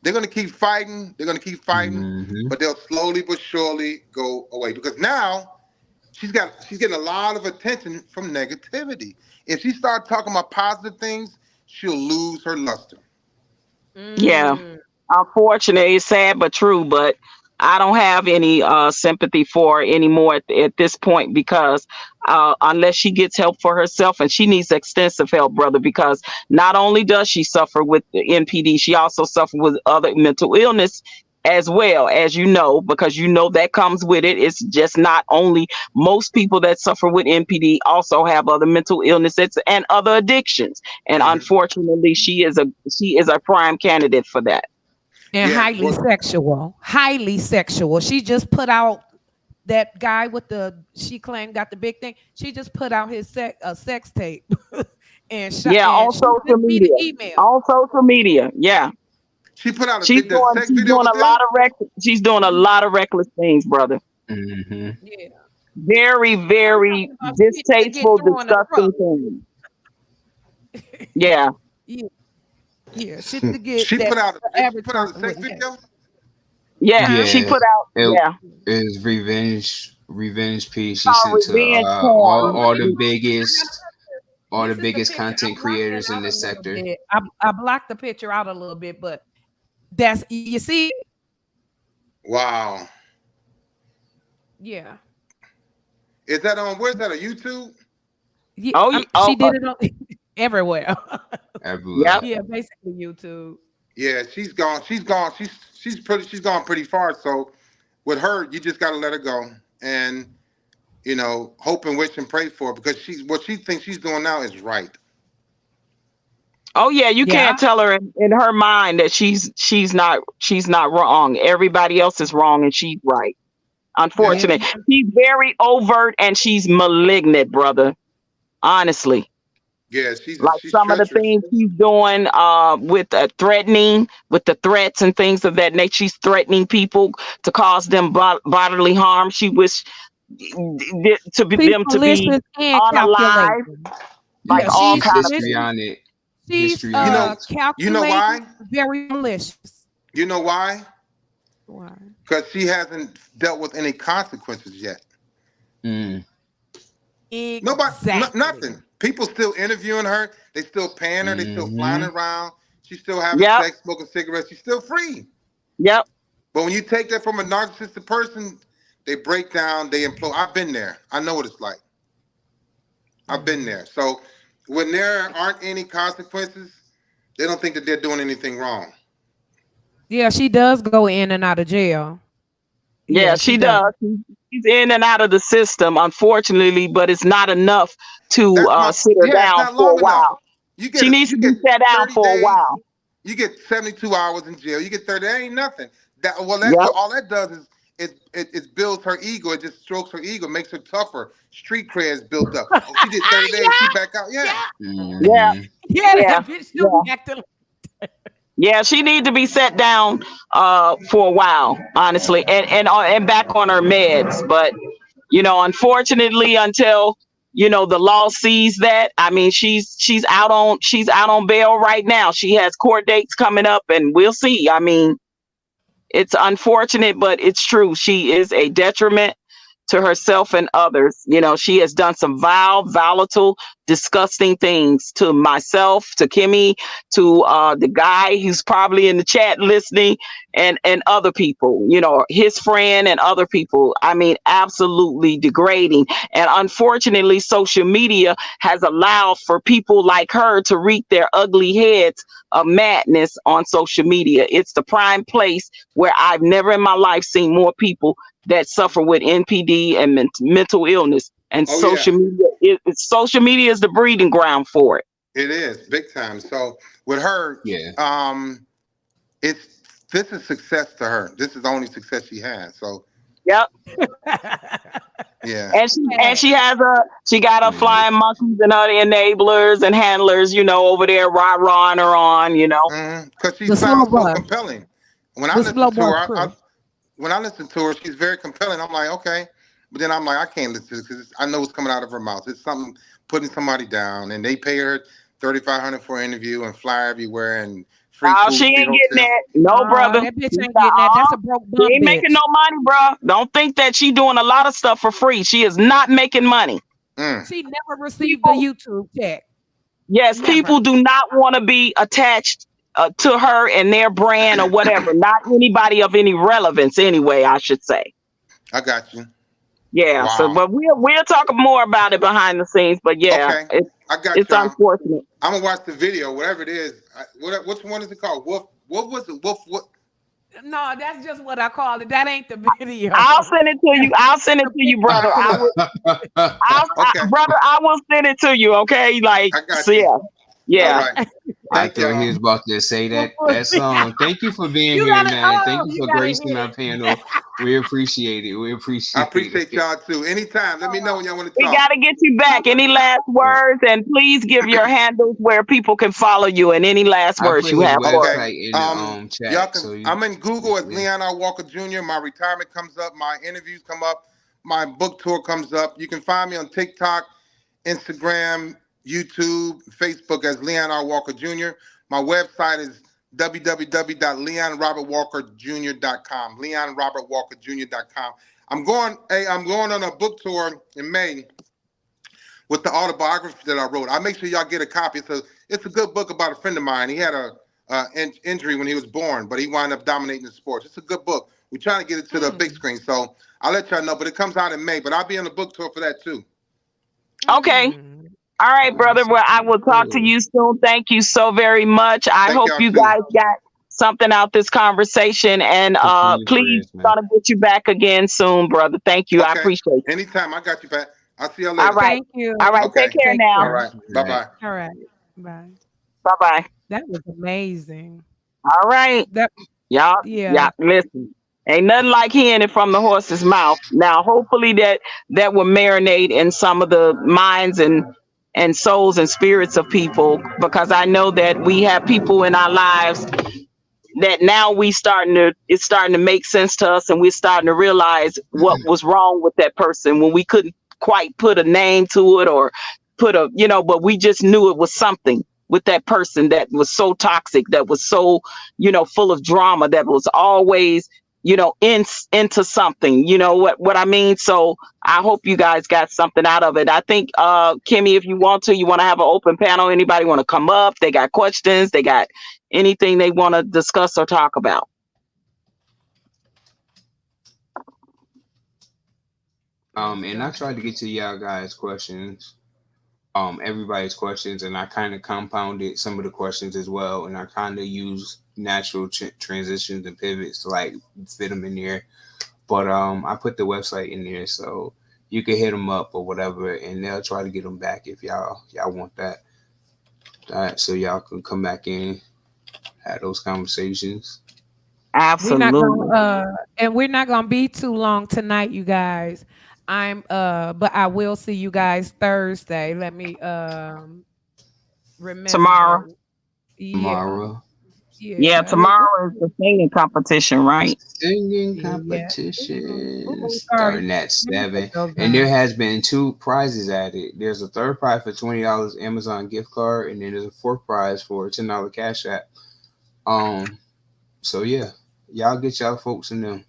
they're gonna keep fighting. They're gonna keep fighting, Hmm. but they'll slowly but surely go away because now she's getting a lot of attention from negativity. If she starts talking about positive things, she'll lose her luster. Yeah. Mm. Unfortunate, it's sad but true, but I don't have any sympathy for her anymore at this point because unless she gets help for herself, and she needs extensive help, brother, because not only does she suffer with the NPD, she also suffers with other mental illness as well, as you know, because you know that comes with it. It's just not only most people that suffer with NPD also have other mental illnesses and other addictions, and Mhm. unfortunately, she is a prime candidate for that. And Yeah, highly well, sexual. Highly sexual. She just put out that guy with the she claimed got the big thing. She just put out his sex tape Yeah, and on she social sent me the media. email. On social media. Yeah. she put out a She's the doing sex she's video doing with a them. lot of she's doing a lot of reckless things, brother. Hmm. Yeah. Very, I'm very talking about she need to get distasteful, through in the truck. disgusting things. Yeah. Yeah, yeah. She need to get She that put out the she average put out a person sex wouldn't have. video. Yeah. Huh? She Yeah, put out, it yeah, is revenge piece. She called sent to revenge all porn. all This the one, I got a biggest picture. all the This is the biggest picture. I content blocked that creators in out a this little sector. bit. I blocked the picture out a little bit, but that's you see. Wow. Yeah, Is that on? Where's that on YouTube? yeah. Oh, She did it on everywhere. Everywhere. yep. Yeah, basically YouTube. Yeah, she's gone. She's gone. She's gone pretty far. So with her, you just gotta let her go and hope and wish and pray for her because she's what she thinks she's doing now is right. Oh yeah, you Yeah, can't tell her in her mind that she's not wrong. Everybody else is wrong and she's right. Yeah. yeah, Unfortunate. She's very overt and she's malignant, brother. Honestly. Yeah, Like she's some of the treacherous. things he's doing with threatening, with the threats and things of that nature. She's threatening people to cause them bodily harm. She wish to be she's them to be malicious and unalive, calculating. like Yeah, And all she's she's kind of history malicious. things. on it. She's History on it. You know calculating, why? very malicious. You know why? Why? Because she hasn't dealt with any consequences yet. Mm. Exactly. Nothing. People still interviewing her. They still paying her. They still flying Mm-hmm. around. She's still having Yep. sex, smoking cigarettes. She's still free. Yep. But when you take that from a narcissistic person, they break down, they implode. I've been there. I know what it's like. I've been there. So when there aren't any consequences, they don't think that they're doing anything wrong. Yeah, she does go in and out of jail. Yeah, she does. She's in and out of the system, unfortunately, but it's not enough to sit her It's down not for a long enough. while. She needs to be set down 30 for a days. while. You get 72 hours in jail. You get 30. That ain't nothing. That's Yep. what all that does is it builds her ego. It just strokes her ego, makes her tougher. Street cred is built up. Oh, she did 30 days. She back out. Yeah. Mm-hmm. Yeah. Yeah, Yeah. that bitch still be acting. Yeah, she need to be set down for a while, honestly, and back on her meds. But unfortunately, until the law sees that, I mean, she's out on bail right now. She has court dates coming up, and we'll see. I mean, it's unfortunate, but it's true. She is a detriment to herself and others. She has done some volatile, disgusting things to myself, to Kimmie, to the guy who's probably in the chat listening, and other people, his friend and other people. I mean, absolutely degrading. And unfortunately, social media has allowed for people like her to wreak their ugly heads of madness on social media. It's the prime place where I've never in my life seen more people that suffer with NPD and mental illness. And social media is the breeding ground for it. It is big time. So with her, this is success to her. This is the only success she has. So yep. Yeah. And she got her flying monkeys and other enablers and handlers, over there rah-rahing her on, Because she sounds so compelling. When I listen to her, she's very compelling. I'm like, okay. But then I'm like, I can't listen to this because I know what's coming out of her mouth. It's something putting somebody down, and they pay her $3,500 for an interview and fly everywhere and free food. She ain't getting that. No, brother. That bitch ain't getting that. That's a broke bum. She ain't making no money, bro. Don't think that she doing a lot of stuff for free. She is not making money. She never received a YouTube check. Yes, never. People do not want to be attached to her and their brand or whatever. Not anybody of any relevance anyway, I should say. I got you. Yeah. Wow. So, but we'll talk more about it behind the scenes. But yeah, it's unfortunate. I'm gonna watch the video, whatever it is. Which one is it called? What was it? What? No, that's just what I call it. That ain't the video. I'll send it to you. Brother. Brother, I will send it to you. Okay, like, so yeah. Right. I thought he was about to say that song. Thank you for being here, man. Thank you for gracing our panel. We appreciate it. I appreciate y'all too. Anytime, let me know when y'all want to talk. We gotta get you back. Any last words? And please give your handles where people can follow you. And any last words you have. Okay. Chat, I'm in Google as Leon R. Walker Jr. My retirement comes up. My interviews come up. My book tour comes up. You can find me on TikTok, Instagram, YouTube, Facebook as Leon R. Walker Jr. My website is www.leonrobertwalkerjr.com. leonrobertwalkerjr.com. I'm going on a book tour in May with the autobiography that I wrote. I'll make sure y'all get a copy. It's a good book about a friend of mine. He had a injury when he was born, but he wound up dominating the sports. It's a good book. We're trying to get it to the big screen, so I'll let y'all know. But it comes out in May. But I'll be on the book tour for that too. Okay. All right, brother. Well, I will talk to you soon. Thank you so very much. I hope you guys got something out this conversation, and please gonna get you back again soon, brother. Thank you. Okay. I appreciate it. Anytime. I got you back. I'll see you later. All right. Thank you. All right. Okay. Take care now. All right. Bye-bye. All right. Bye. Bye-bye. That was amazing. All right. Y'all, listen. Ain't nothing like hearing it from the horse's mouth. Now, hopefully that will marinate in some of the minds and souls and spirits of people, because I know that we have people in our lives that now it's starting to make sense to us, and we're starting to realize what was wrong with that person when we couldn't quite put a name to it or but we just knew it was something with that person that was so toxic, that was so, full of drama, that was always into something. You know what I mean? So I hope you guys got something out of it. I think, Kimmie, if you want to have an open panel. Anybody want to come up? They got questions, they got anything they want to discuss or talk about. And I tried to get to y'all guys' questions, everybody's questions, and I kind of compounded some of the questions as well, and I kind of use natural transitions and pivots to like fit them in there. But I put the website in there, so you can hit them up or whatever, and they'll try to get them back if y'all want that. All right, so y'all can come back in, have those conversations. We're not Absolutely. gonna and we're not gonna be too long tonight, you guys. But I will see you guys Thursday. Let me remember. Tomorrow. Yeah, Tomorrow, Yeah, yeah. tomorrow is the singing competition, right? singing Yeah. competition Ooh, sorry. starting at Let me take 7, those and there down. has been 2 prizes added. There's a third prize for $20 Amazon gift card, and then there's a fourth prize for a $10 Cash App. Um, so yeah, y'all get y'all folks in them.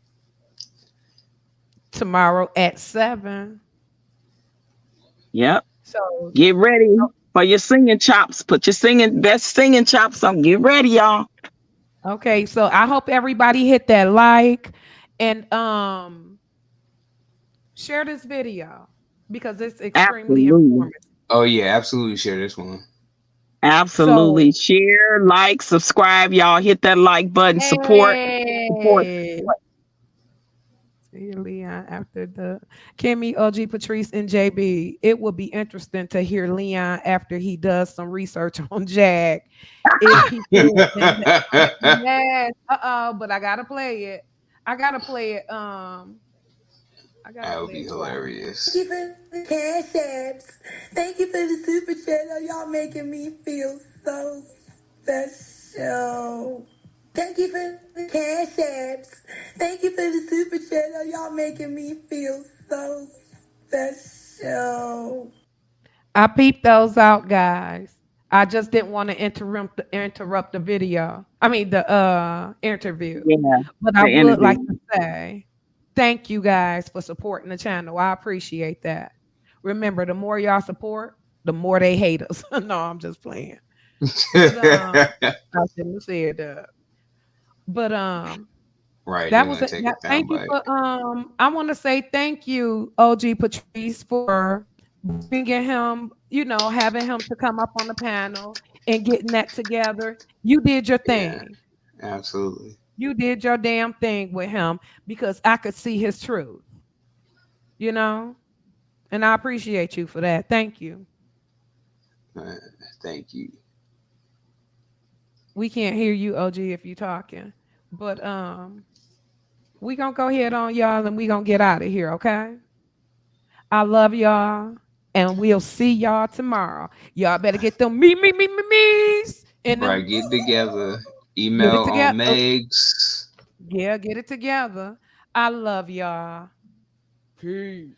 Tomorrow at 7. Yep. So Get ready for your singing chops. Put your best singing chops on. Get ready, y'all. okay, so I hope everybody hit that like and share this video because it's extremely Absolutely. informative. Oh yeah, absolutely share this one. Absolutely. So, Share, like, subscribe, y'all. Hit that like button. Support. hey, see Leon after the Kimmie, OG, Patrice, and JB. It will be interesting to hear Leon after he does some research on Jag. If he feels yes, but I gotta play it. I gotta play it. I gotta That would play be it twice. hilarious. Thank you for the cash apps. Thank you for the super chat. Oh, y'all making me feel so special. Thank you for the cash apps. Thank you for the super chat. Oh, y'all making me feel so special. I peeped those out, guys. I just didn't want to interrupt the video. I mean the interview. Yeah, But I the would interview. like to say thank you guys for supporting the channel. I appreciate that. Remember, the more y'all support, the more they hate us. No, I'm just playing. But I shouldn't have said that. But Right, they're that was gonna it. take a That, thank you soundbite. for I want to say thank you, OG Patrice, for bringing him, having him to come up on the panel and getting that together. You did your Yeah, thing. absolutely. You did your damn thing with him because I could see his truth, you know? And I appreciate you for that. Thank you. Uh, Thank you. We can't hear you, OG, if you're talking. But we gonna go ahead on y'all and we gonna get out of here, okay? I love y'all, and we'll see y'all tomorrow. Y'all better get them me's and them Right, get it together. get Email it on together. Megs. Yeah, get it together. I love y'all. Peace.